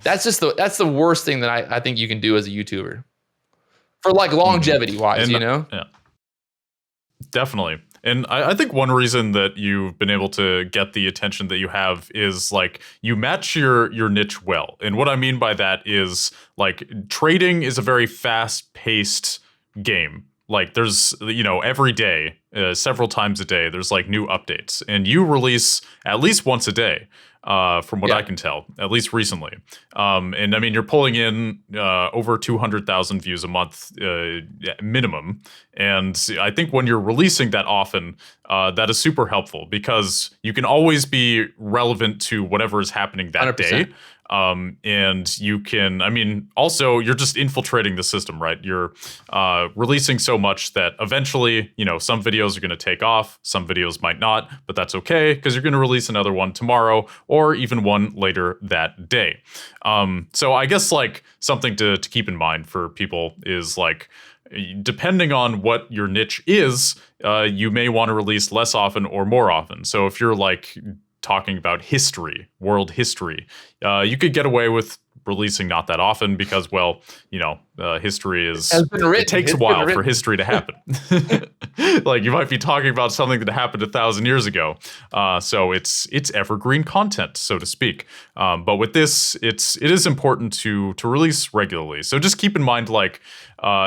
that's the worst thing that I think you can do as a YouTuber for like longevity wise, Yeah, definitely. And I think one reason that you've been able to get the attention that you have is like you match your niche well. And what I mean by that is like trading is a very fast-paced game. Like there's, every day, several times a day, there's like new updates. And you release at least once a day. From what I can tell, at least recently. And I mean, you're pulling in over 200,000 views a month minimum. And I think when you're releasing that often, that is super helpful because you can always be relevant to whatever is happening that 100%. Day. And you can, I mean, also you're just infiltrating the system, right? You're releasing so much that eventually, some videos are going to take off, some videos might not, but that's okay because you're going to release another one tomorrow or even one later that day. So I guess like something to keep in mind for people is like, depending on what your niche is, you may want to release less often or more often. So if you're like talking about history, world history, you could get away with releasing not that often because, well, history is, it takes a while for history to happen. Like you might be talking about something that happened 1,000 years ago. So it's evergreen content, so to speak. But with this, it is important to release regularly. So just keep in mind, like,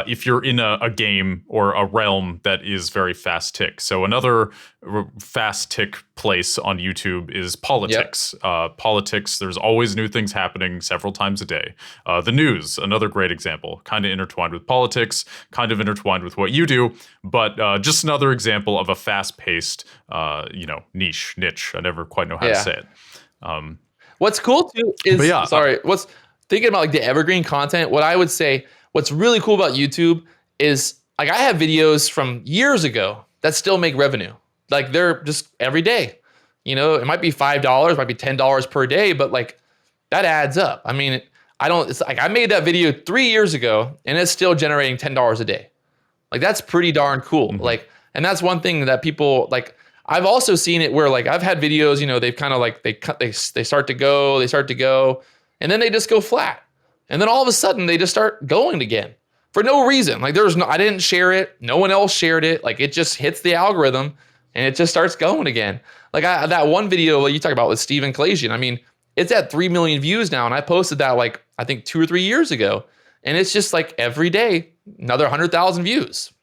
if you're in a game or a realm that is very fast tick. So another fast tick place on YouTube is politics. Yep. Politics, there's always new things happening several times a day. The news, another great example, kind of intertwined with politics, kind of intertwined with what you do, but just another example of a fast-paced, niche. I never quite know how to say it. What's cool too is, what's thinking about like the evergreen content, what I would say, what's really cool about YouTube is like I have videos from years ago that still make revenue. Like they're just every day, it might be $5, it might be $10 per day, but like that adds up. I mean, it's like I made that video 3 years ago and it's still generating $10 a day. Like that's pretty darn cool. Mm-hmm. Like, and that's one thing that people like, I've also seen it where like I've had videos, they've kind of like, they start to go, and then they just go flat. And then all of a sudden they just start going again for no reason. Like I didn't share it. No one else shared it. Like it just hits the algorithm and it just starts going again. Like that one video that you talk about with Stephen Kalasian, I mean, it's at 3 million views now. And I posted that like, I think 2 or 3 years ago. And it's just like every day, another 100,000 views.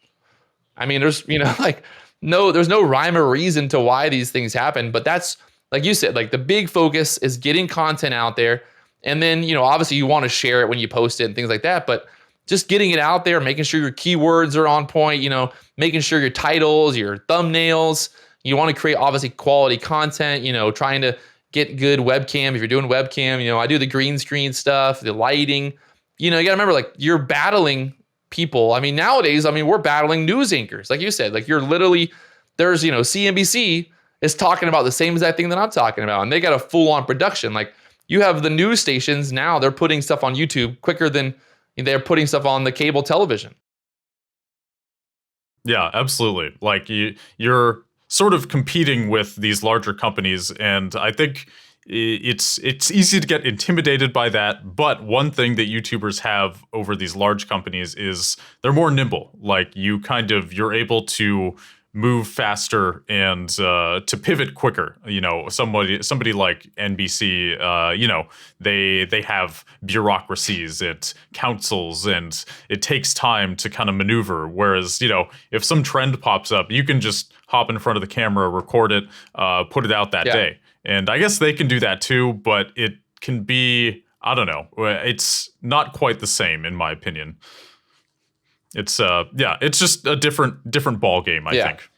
I mean, there's, there's no rhyme or reason to why these things happen. But that's, like you said, like the big focus is getting content out there. And then, obviously you want to share it when you post it and things like that, but just getting it out there, making sure your keywords are on point, making sure your titles, your thumbnails, you want to create obviously quality content, trying to get good webcam. If you're doing webcam, I do the green screen stuff, the lighting, you got to remember, like, you're battling people. I mean, nowadays, we're battling news anchors. Like you said, like, you're literally, there's, CNBC is talking about the same exact thing that I'm talking about. And they got a full on production. Like, you have the news stations now, they're putting stuff on YouTube quicker than they're putting stuff on the cable television. Yeah, absolutely. Like you're sort of competing with these larger companies, and I think it's easy to get intimidated by that. But one thing that YouTubers have over these large companies is they're more nimble. Like you're able to move faster and to pivot quicker. Somebody like NBC, they have bureaucracies, it councils, and it takes time to kind of maneuver. Whereas, if some trend pops up, you can just hop in front of the camera, record it, put it out that day. And I guess they can do that too, but it can be, I don't know, it's not quite the same in my opinion. It's it's just a different ball game, I think.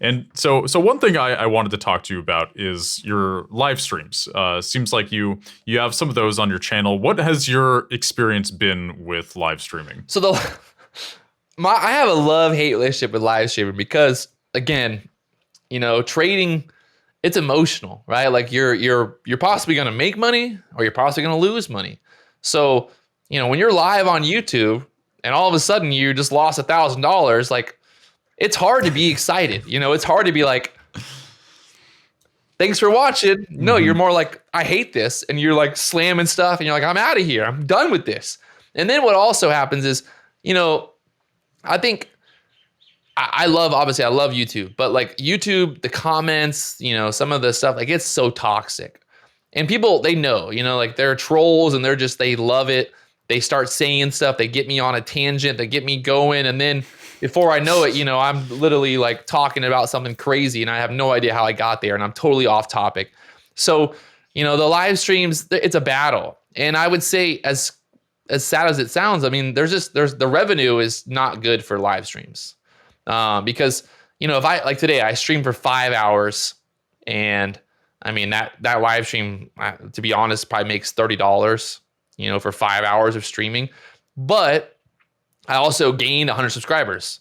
And so one thing I wanted to talk to you about is your live streams. Seems like you have some of those on your channel. What has your experience been with live streaming? So I have a love-hate relationship with live streaming because, again, trading, it's emotional, right? Like you're possibly going to make money or you're possibly going to lose money. So, when you're live on YouTube and all of a sudden you just lost $1,000, like, it's hard to be excited. It's hard to be like, thanks for watching. No, you're more like, I hate this. And you're like slamming stuff and you're like, I'm out of here. I'm done with this. And then what also happens is, I think I love YouTube, but like YouTube, the comments, some of the stuff, like, it's so toxic. And people, they know, like, they're trolls and they love it. They start saying stuff. They get me on a tangent. They get me going. And then before I know it, I'm literally like talking about something crazy and I have no idea how I got there and I'm totally off topic. So, the live streams, it's a battle. And I would say, as sad as it sounds, there's the revenue is not good for live streams. Because, if like today, I streamed for 5 hours and that live stream, to be honest, probably makes $30, for 5 hours of streaming. But I also gained 100 subscribers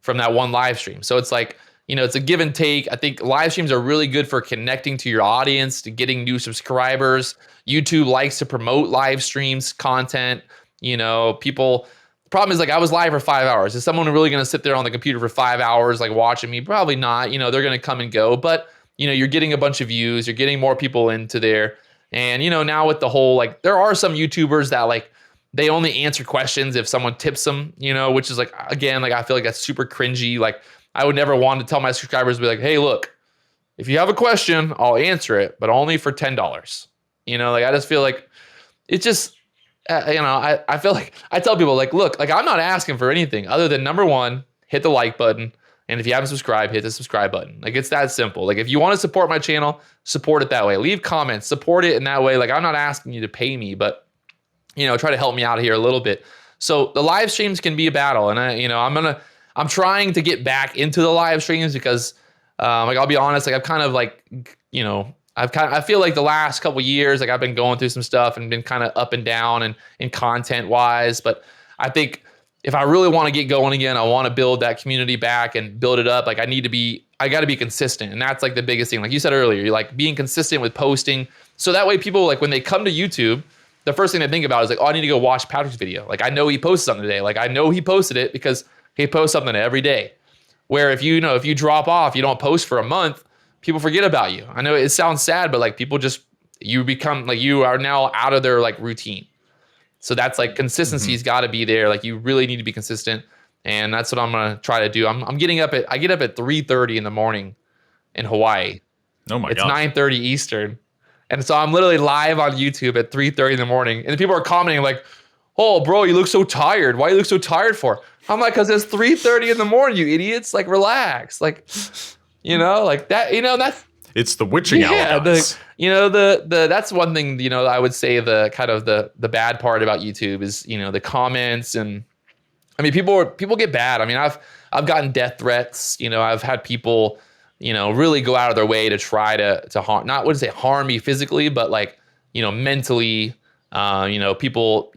from that one live stream. So it's like, it's a give and take. I think live streams are really good for connecting to your audience, to getting new subscribers. YouTube likes to promote live streams content. People, the problem is, like, I was live for 5 hours. Is someone really going to sit there on the computer for 5 hours, like, watching me? Probably not. They're going to come and go. But, you're getting a bunch of views. You're getting more people into there. And, now with the whole, like, there are some YouTubers that, like, they only answer questions if someone tips them, which is, like, again, like, I feel like that's super cringy. Like, I would never want to tell my subscribers, be like, hey, look, if you have a question, I'll answer it, but only for $10. Like, I just feel like it's just, I feel like I tell people, like, look, like, I'm not asking for anything other than, number one, hit the like button. And if you haven't subscribed, hit the subscribe button. Like, it's that simple. Like, if you want to support my channel, support it that way. Leave comments, support it in that way. Like, I'm not asking you to pay me, but try to help me out here a little bit. So the live streams can be a battle. And I'm trying to get back into the live streams because, like, I'll be honest, like, I've kind of like, I feel like the last couple of years, like, I've been going through some stuff and been kind of up and down and content wise. But I think if I really want to get going again, I want to build that community back and build it up. Like, I got to be consistent. And that's like the biggest thing. Like you said earlier, you're like being consistent with posting. So that way people, like, when they come to YouTube, the first thing they think about is like, oh, I need to go watch Patrick's video. Like, I know he posted something today. Like, I know he posted it because he posts something every day. Where if you drop off, you don't post for a month, people forget about you. I know it sounds sad, but like, people just, you become like, you are now out of their like routine. So that's like, consistency's got to be there. Like, you really need to be consistent. And that's what I'm going to try to do. I get up at 3:30 in the morning in Hawaii. Oh my God. It's 9:30 Eastern. And so I'm literally live on YouTube at 3:30 in the morning. And people are commenting like, oh, bro, you look so tired. Why do you look so tired for? I'm like, because it's 3:30 in the morning, you idiots. Like, relax. Like, like that, that's. It's the witching hour. That's one thing, I would say the kind of the bad part about YouTube is, the comments. And people get bad. I've gotten death threats. I've had people, really go out of their way to try to harm, not wouldn't say harm me physically, but like, mentally, People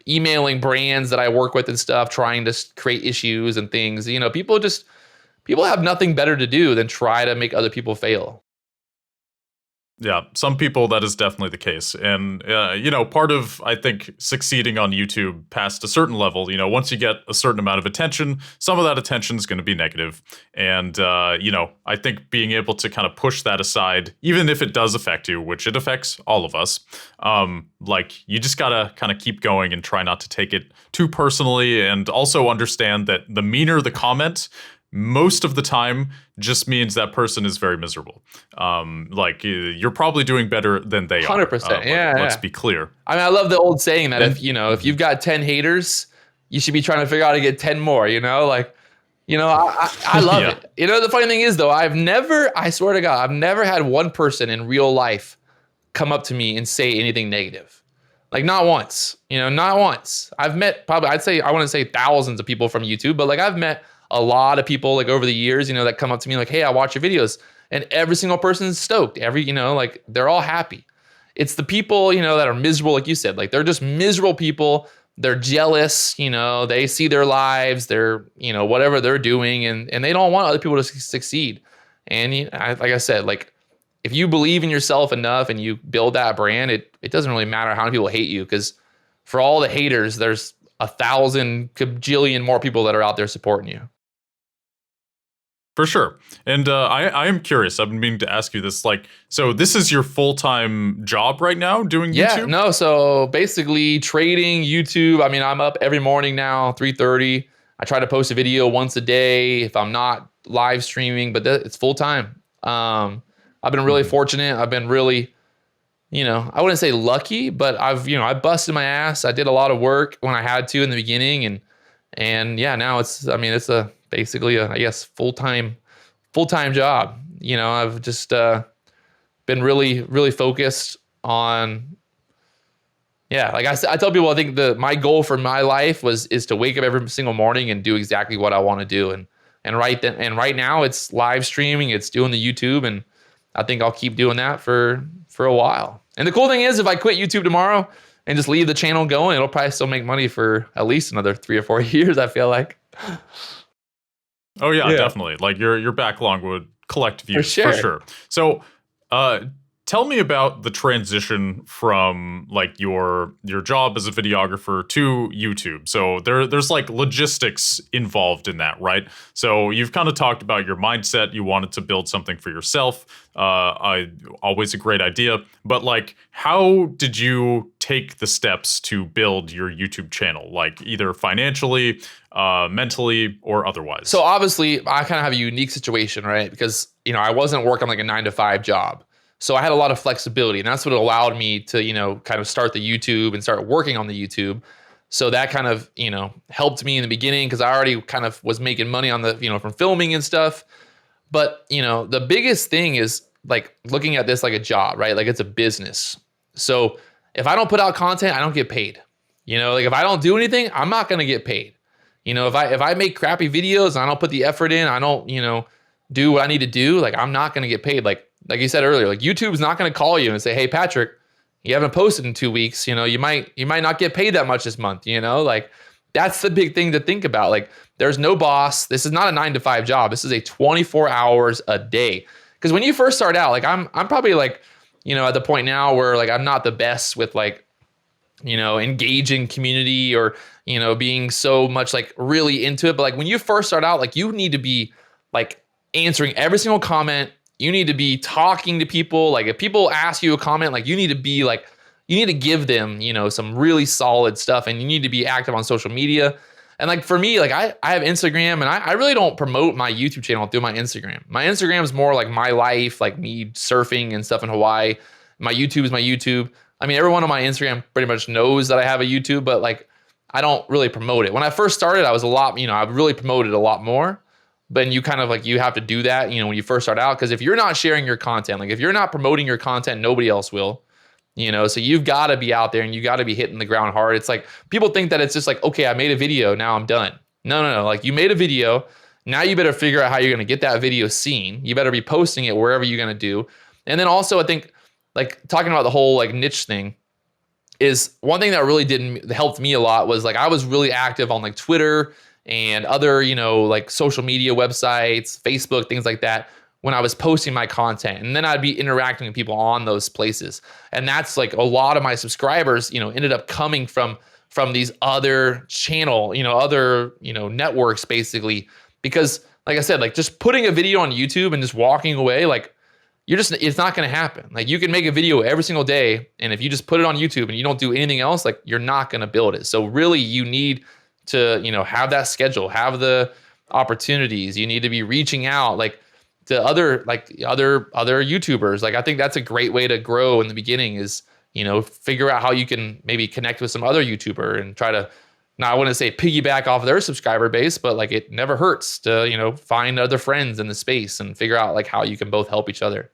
emailing brands that I work with and stuff, trying to create issues and things. People have nothing better to do than try to make other people fail. Yeah, some people that is definitely the case. And, part of, I think, succeeding on YouTube past a certain level, once you get a certain amount of attention, some of that attention is going to be negative. And, I think being able to kind of push that aside, even if it does affect you, which it affects all of us, you just got to kind of keep going and try not to take it too personally, and also understand that the meaner the comment, most of the time just means that person is very miserable. You're probably doing better than they 100%. are. Let's be clear. I mean, I love the old saying that if you've got 10 haters, you should be trying to figure out how to get 10 more, I love it. The funny thing is though, I swear to God, I've never had one person in real life come up to me and say anything negative. Like not once, not once. I've met I want to say thousands of people from YouTube, but I've met a lot of people over the years, that come up to me like, hey, I watch your videos, and every single person is stoked. They're all happy. It's the people, that are miserable, like you said, they're just miserable people. They're jealous, they see their lives, they're, whatever they're doing, and they don't want other people to succeed. And like I said, if you believe in yourself enough and you build that brand, it doesn't really matter how many people hate you, because for all the haters, there's 1,000 kajillion more people that are out there supporting you. For sure. And I am curious. I've been meaning to ask you this. So this is your full-time job right now, doing YouTube? Yeah, no. So basically trading, YouTube. I mean, I'm up every morning now, 3:30. I try to post a video once a day if I'm not live streaming, but it's full-time. I've been really fortunate. I've been really, I wouldn't say lucky, but I busted my ass. I did a lot of work when I had to in the beginning. And yeah, now it's basically a I guess full-time job. I've just been really, really focused on, I tell people, I think my goal for my life is to wake up every single morning and do exactly what I want to do. And right now it's live streaming, it's doing the YouTube, and I think I'll keep doing that for a while. And the cool thing is, if I quit YouTube tomorrow and just leave the channel going, it'll probably still make money for at least another 3 or 4 years, I feel like. Oh yeah, definitely. Your backlog would collect views for sure. So, tell me about the transition from your job as a videographer to YouTube. So there's logistics involved in that, right? So you've kind of talked about your mindset. You wanted to build something for yourself. Always a great idea. But how did you take the steps to build your YouTube channel? Either financially, mentally, or otherwise? So obviously I kind of have a unique situation, right? Because, I wasn't working a 9-to-5 job. So I had a lot of flexibility, and that's what allowed me to, kind of start the YouTube and start working on the YouTube. So that kind of, helped me in the beginning, because I already kind of was making money on the, from filming and stuff. But, the biggest thing is looking at this like a job, right? It's a business. So if I don't put out content, I don't get paid. If I don't do anything, I'm not going to get paid. If I make crappy videos and I don't put the effort in, I don't, do what I need to do, I'm not going to get paid. Like you said earlier, YouTube's not going to call you and say, hey, Patrick, you haven't posted in 2 weeks. You might not get paid that much this month. That's the big thing to think about. There's no boss. This is not a 9-to-5 job. This is a 24 hours a day. Because when you first start out, I'm probably at the point now where I'm not the best with engaging community or, being so much really into it. But when you first start out, you need to be answering every single comment. You need to be talking to people. If people ask you a comment, you need to be you need to give them, some really solid stuff, and you need to be active on social media. And for me, I have Instagram, and I really don't promote my YouTube channel through my Instagram. My Instagram is more my life, me surfing and stuff in Hawaii. My YouTube is my YouTube. I mean, everyone on my Instagram pretty much knows that I have a YouTube, but I don't really promote it. When I first started, I was a lot, I really promoted a lot more. But you kind of you have to do that, when you first start out, because if you're not sharing your content, if you're not promoting your content, nobody else will, so you've got to be out there and you got to be hitting the ground hard. It's people think that it's just okay, I made a video, now I'm done. No. You made a video. Now you better figure out how you're going to get that video seen. You better be posting it wherever you're going to do. And then also I think talking about the whole niche thing, is one thing that really helped me a lot was like I was really active on like Twitter and other, like social media websites, Facebook, things like that when I was posting my content. And then I'd be interacting with people on those places. And that's like a lot of my subscribers, ended up coming from these other networks basically. Because like I said, like just putting a video on YouTube and just walking away, like it's not going to happen. Like you can make a video every single day. And if you just put it on YouTube and you don't do anything else, like you're not going to build it. So really you need to, have that schedule, have the opportunities. You need to be reaching out like to other YouTubers. Like I think that's a great way to grow in the beginning is, figure out how you can maybe connect with some other YouTuber and try to, now I wouldn't say piggyback off their subscriber base, but like it never hurts to, find other friends in the space and figure out like how you can both help each other.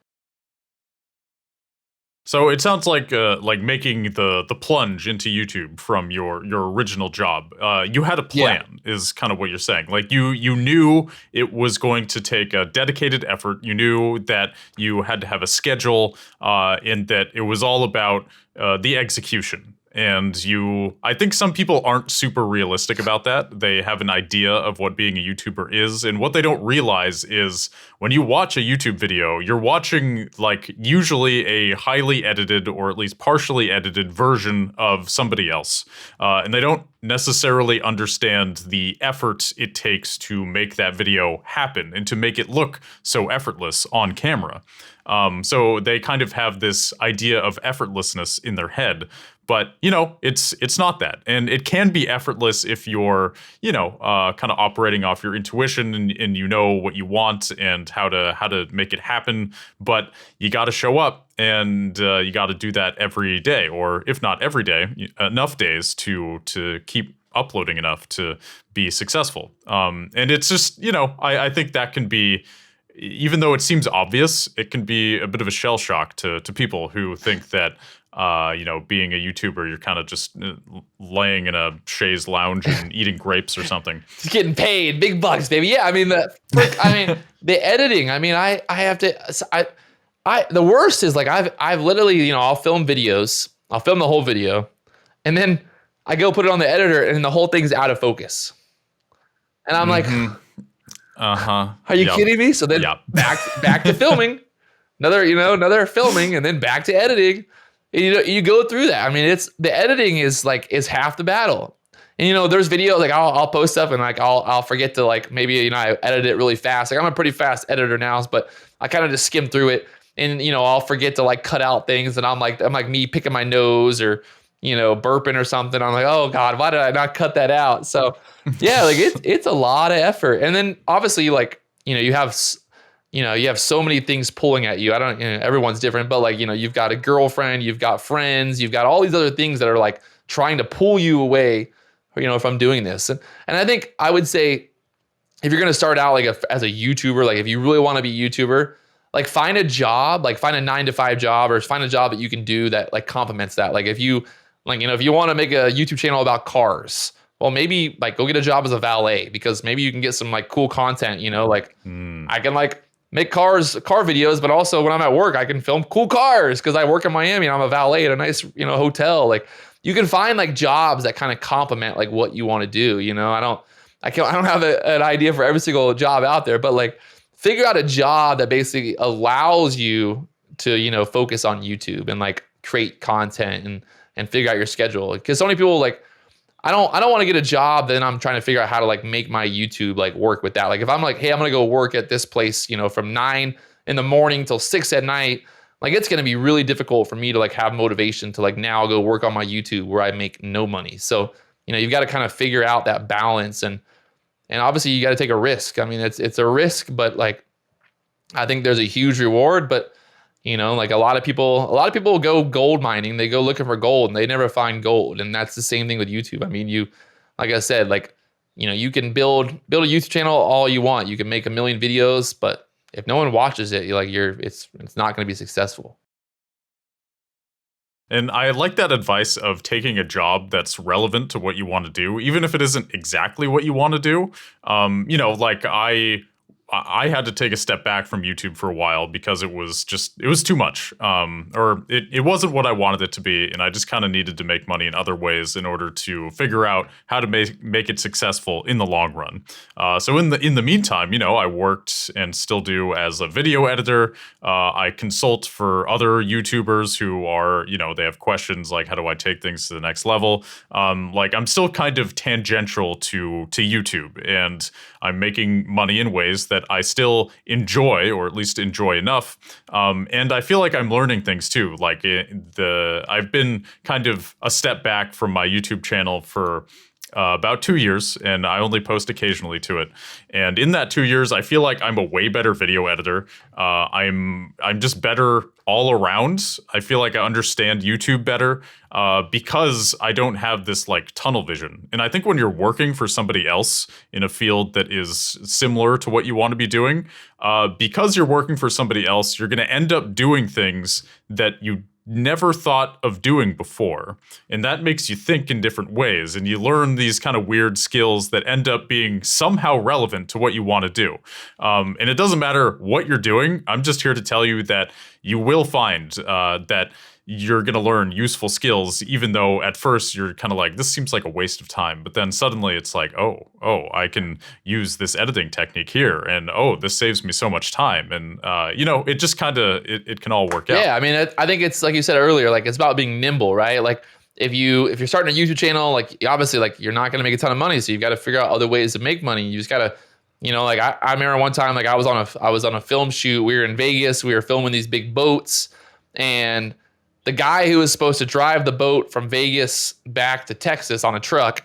So it sounds like making the plunge into YouTube from your original job. You had a plan, is kind of what you're saying. Like you knew it was going to take a dedicated effort. You knew that you had to have a schedule, and that it was all about the execution. And I think some people aren't super realistic about that. They have an idea of what being a YouTuber is. And what they don't realize is when you watch a YouTube video, you're watching like usually a highly edited or at least partially edited version of somebody else. And they don't necessarily understand the effort it takes to make that video happen and to make it look so effortless on camera. So they kind of have this idea of effortlessness in their head. But, it's not that. And it can be effortless if you're, kind of operating off your intuition and you know what you want and how to make it happen. But you got to show up and you got to do that every day, or if not every day, enough days to keep uploading enough to be successful. And it's just, I think that can be, even though it seems obvious, it can be a bit of a shell shock to people who think that, being a YouTuber, you're kind of just laying in a chaise lounge and eating grapes or something. Just getting paid big bucks, baby. Yeah, I mean the editing. I mean, I have to. The worst is like I've literally, I'll film videos. I'll film the whole video, and then I go put it on the editor, and the whole thing's out of focus. And I'm like, are you kidding me? So then back to filming, another filming, and then back to editing. And, you go through that. I mean, the editing is half the battle. And there's videos like I'll post stuff and like I'll forget to like maybe I edit it really fast. Like I'm a pretty fast editor now, but I kind of just skim through it, and I'll forget to like cut out things, and I'm like me picking my nose or burping or something. I'm like, oh God, why did I not cut that out? So yeah, like it's a lot of effort. And then obviously like you have so many things pulling at you. Everyone's different, but like, you've got a girlfriend, you've got friends, you've got all these other things that are like trying to pull you away, from doing this. And I think I would say if you're going to start out like as a YouTuber, like if you really want to be a YouTuber, like find a job, like find a 9-to-5 job, or find a job that you can do that like complements that. Like if you want to make a YouTube channel about cars, well, maybe like go get a job as a valet, because maybe you can get some like cool content, I can like make car videos, but also when I'm at work, I can film cool cars because I work in Miami and I'm a valet at a nice, hotel. Like you can find like jobs that kind of complement like what you want to do. I don't have an idea for every single job out there, but like figure out a job that basically allows you to, focus on YouTube and like create content and figure out your schedule. Because so many people like, I don't want to get a job, then I'm trying to figure out how to like make my YouTube like work with that. Like if I'm like, hey, I'm going to go work at this place, from 9 a.m. till 6 p.m, like it's going to be really difficult for me to like have motivation to like now go work on my YouTube where I make no money. So, you've got to kind of figure out that balance, and obviously you got to take a risk. I mean, it's a risk, but like, I think there's a huge reward, but like a lot of people go gold mining. They go looking for gold and they never find gold. And that's the same thing with YouTube. I mean, like I said, like, you can build a YouTube channel all you want. You can make 1 million videos, but if no one watches it, it's not going to be successful. And I like that advice of taking a job that's relevant to what you want to do, even if it isn't exactly what you want to do. Like I had to take a step back from YouTube for a while because it was too much. Or it wasn't what I wanted it to be, and I just kind of needed to make money in other ways in order to figure out how to make it successful in the long run. So in the meantime, I worked and still do as a video editor. I consult for other YouTubers who are, they have questions like, how do I take things to the next level? Like I'm still kind of tangential to YouTube, and I'm making money in ways that I still enjoy, or at least enjoy enough. And I feel like I'm learning things too. Like I've been kind of a step back from my YouTube channel for about 2 years, and I only post occasionally to it. And in that 2 years, I feel like I'm a way better video editor. I'm just better all around. I feel like I understand YouTube better because I don't have this like tunnel vision. And I think when you're working for somebody else in a field that is similar to what you want to be doing, because you're working for somebody else, you're going to end up doing things that you never thought of doing before. And that makes you think in different ways, and you learn these kind of weird skills that end up being somehow relevant to what you want to do. And it doesn't matter what you're doing. I'm just here to tell you that you will find that you're going to learn useful skills, even though at first you're kind of like, this seems like a waste of time. But then suddenly it's like, oh, I can use this editing technique here. And this saves me so much time. And, it just kind of, it can all work out. Yeah, I mean, I think it's like you said earlier, like it's about being nimble, right? Like if you're starting a YouTube channel, like obviously like you're not going to make a ton of money. So you've got to figure out other ways to make money. You just got to, like I remember one time, like I was on a film shoot. We were in Vegas. We were filming these big boats, and the guy who was supposed to drive the boat from Vegas back to Texas on a truck,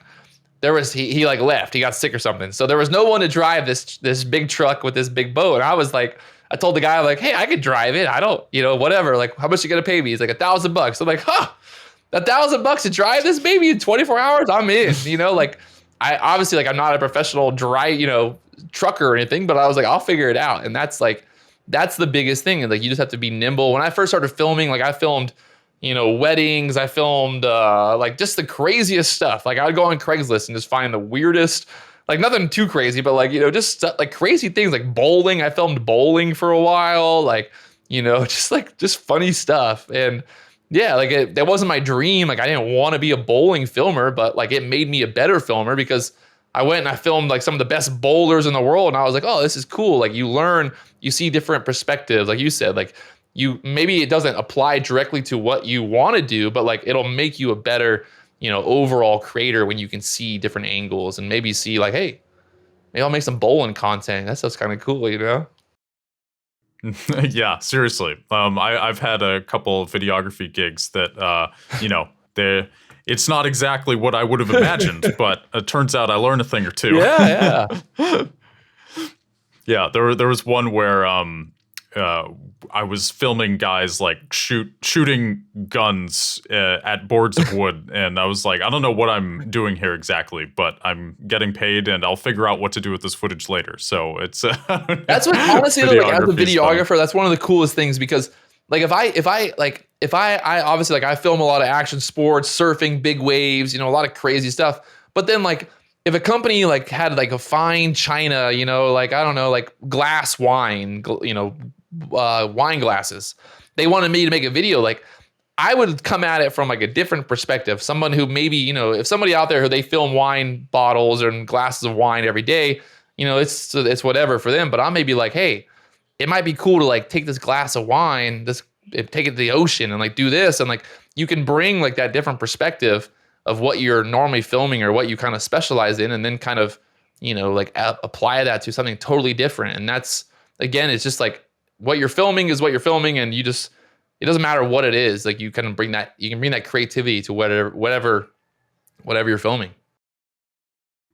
he like left. He got sick or something. So there was no one to drive this big truck with this big boat. And I told the guy, like, hey, I could drive it. I don't, whatever. Like, how much you gonna pay me? He's like $1,000. I'm like, $1,000 to drive this baby in 24 hours? I'm in. Like I obviously like I'm not a professional trucker or anything, but I was like, I'll figure it out. And that's the biggest thing. And like you just have to be nimble. When I first started filming, like I filmed weddings. I filmed like just the craziest stuff. Like I would go on Craigslist and just find the weirdest, like nothing too crazy, but like, just like crazy things like bowling. I filmed bowling for a while, like, just funny stuff. And yeah, like that wasn't my dream. Like I didn't want to be a bowling filmer, but like it made me a better filmer because I went and I filmed like some of the best bowlers in the world. And I was like, oh, this is cool. Like you learn, you see different perspectives. Like you said, like maybe it doesn't apply directly to what you want to do, but like it'll make you a better, overall creator when you can see different angles and maybe see like, hey, maybe I'll make some bowling content. That stuff's kind of cool, Yeah, seriously. I've had a couple of videography gigs that, it's not exactly what I would have imagined, but it turns out I learned a thing or two. Yeah. Yeah, there was one where I was filming guys like shooting guns at boards of wood, and I was like, I don't know what I'm doing here exactly, but I'm getting paid, and I'll figure out what to do with this footage later. So it's that's what honestly, like as a videographer, that's one of the coolest things because like if I obviously like I film a lot of action sports, surfing, big waves, a lot of crazy stuff, but then like if a company like had like a fine china, like I don't know, like glass wine, wine glasses, they wanted me to make a video, like I would come at it from like a different perspective. Someone who maybe, if somebody out there who they film wine bottles and glasses of wine every day, it's whatever for them. But I may be like, hey, it might be cool to like take this glass of wine, take it to the ocean and like do this. And like you can bring like that different perspective of what you're normally filming or what you kind of specialize in, and then kind of, like apply that to something totally different. And that's, again, it's just like what you're filming is what you're filming, and it doesn't matter what it is. Like you can bring that creativity to whatever you're filming.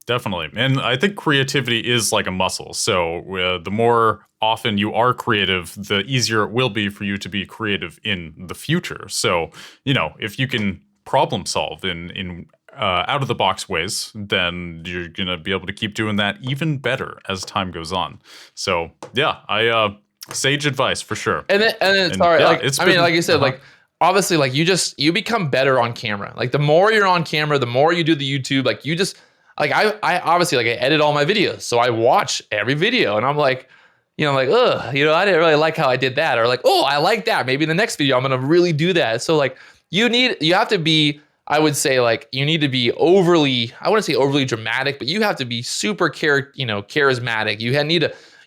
Definitely. And I think creativity is like a muscle. So the more often you are creative, the easier it will be for you to be creative in the future. So, if you can problem solve in out of the box ways, then you're going to be able to keep doing that even better as time goes on. So yeah, sage advice for sure. And then sorry, yeah, like you said, like obviously like you become better on camera. Like the more you're on camera, the more you do the YouTube, like you just like I obviously like I edit all my videos. So I watch every video and I'm like, like, ugh, I didn't really like how I did that. Or like, oh, I like that. Maybe in the next video, I'm going to really do that. So like you have to be, I would say like you need to be overly, I wouldn't say overly dramatic, but you have to be super charismatic.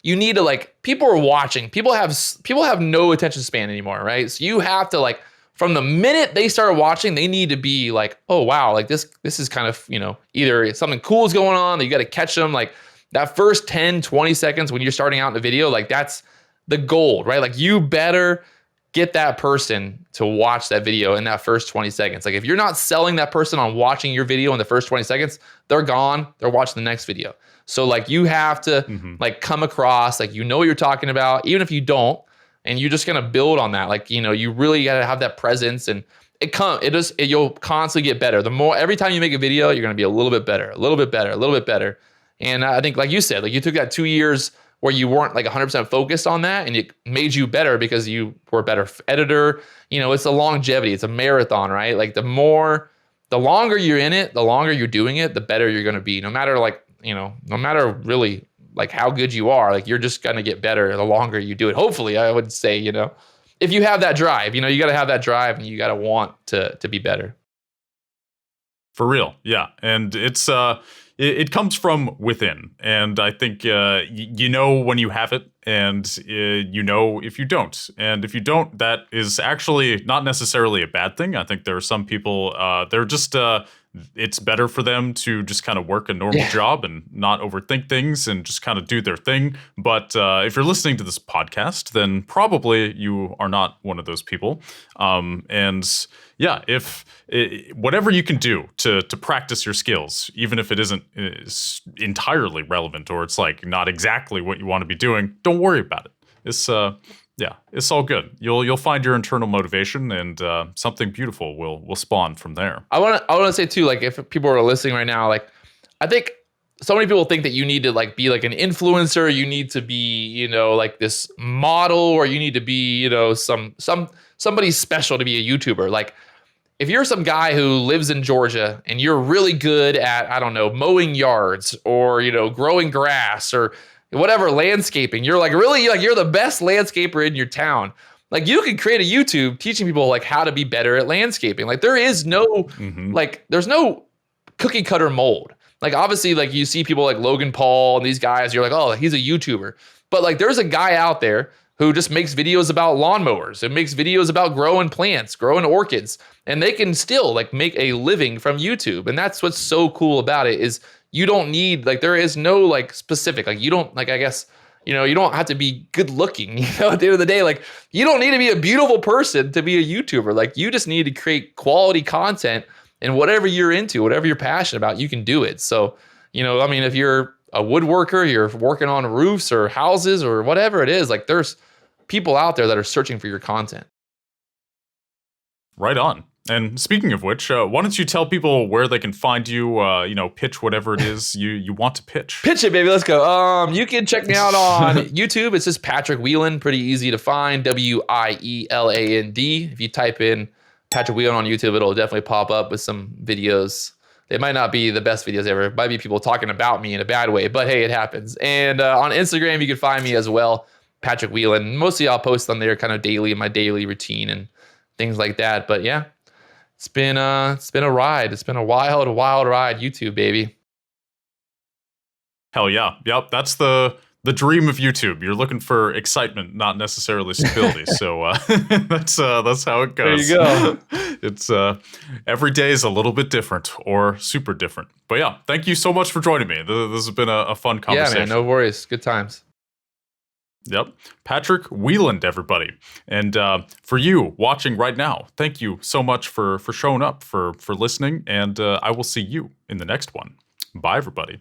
You need to like, people are watching, people have no attention span anymore. Right. So you have to like, from the minute they start watching, they need to be like, oh, wow, like this is kind of, either something cool is going on that you got to catch them. Like that first 10, 20 seconds when you're starting out in a video, like that's the gold, right? Like you better get that person to watch that video in that first 20 seconds. Like if you're not selling that person on watching your video in the first 20 seconds, they're gone. They're watching the next video. So like you have to like come across, like, what you're talking about, even if you don't, and you're just going to build on that. Like, you really got to have that presence, and you'll constantly get better. Every time you make a video, you're going to be a little bit better, a little bit better, a little bit better. And I think, like you said, like you took that 2 years where you weren't like 100% focused on that, and it made you better because you were a better editor. It's a longevity. It's a marathon, right? Like the longer you're in it, the longer you're doing it, the better you're going to be. No matter really like how good you are, like you're just going to get better the longer you do it. Hopefully, I would say, if you have that drive, you got to have that drive, and you got to want to be better. For real. Yeah. And it's, it comes from within. And I think, when you have it, and if you don't. And if you don't, that is actually not necessarily a bad thing. I think there are some people, they're just, it's better for them to just kind of work a normal job and not overthink things and just kind of do their thing. But if you're listening to this podcast, then probably you are not one of those people. Whatever you can do to practice your skills, even if it isn't entirely relevant or it's like not exactly what you want to be doing, don't worry about it. It's all good. You'll find your internal motivation, and something beautiful will spawn from there. I want to say too, like if people are listening right now, like I think so many people think that you need to like be like an influencer, you need to be like this model, or you need to be somebody special to be a YouTuber. Like if you're some guy who lives in Georgia and you're really good at, I don't know, mowing yards or growing grass or whatever, landscaping, you're like really like you're the best landscaper in your town. Like you could create a YouTube teaching people like how to be better at landscaping. Like there is no there's no cookie cutter mold. Like obviously like you see people like Logan Paul and these guys, you're like, oh, he's a YouTuber. But like there's a guy out there who just makes videos about lawnmowers and makes videos about growing plants, growing orchids, and they can still like make a living from YouTube. And that's what's so cool about it is you don't need, like, there is no like specific, like you don't, like, I guess, you don't have to be good looking, at the end of the day, like you don't need to be a beautiful person to be a YouTuber. Like you just need to create quality content, and whatever you're into, whatever you're passionate about, you can do it. So, I mean, if you're a woodworker, you're working on roofs or houses or whatever it is, like there's people out there that are searching for your content. Right on. And speaking of which, why don't you tell people where they can find you, pitch whatever it is you want to pitch. Pitch it, baby. Let's go. You can check me out on YouTube. It's just Patrick Wieland. Pretty easy to find. Wieland. If you type in Patrick Wieland on YouTube, it'll definitely pop up with some videos. They might not be the best videos ever. It might be people talking about me in a bad way, but hey, it happens. And on Instagram, you can find me as well, Patrick Wieland. Mostly I'll post on there kind of daily, my daily routine and things like that. But yeah, it's been a ride. It's been a wild ride, YouTube, baby. Hell yeah. Yep. That's the dream of YouTube. You're looking for excitement, not necessarily stability. So that's how it goes. There you go. It's every day is a little bit different or super different. But yeah, thank you so much for joining me. This has been a fun conversation. Yeah, man, no worries. Good times. Yep. Patrick Wieland, everybody. And for you watching right now, thank you so much for showing up, for listening, and I will see you in the next one. Bye, everybody.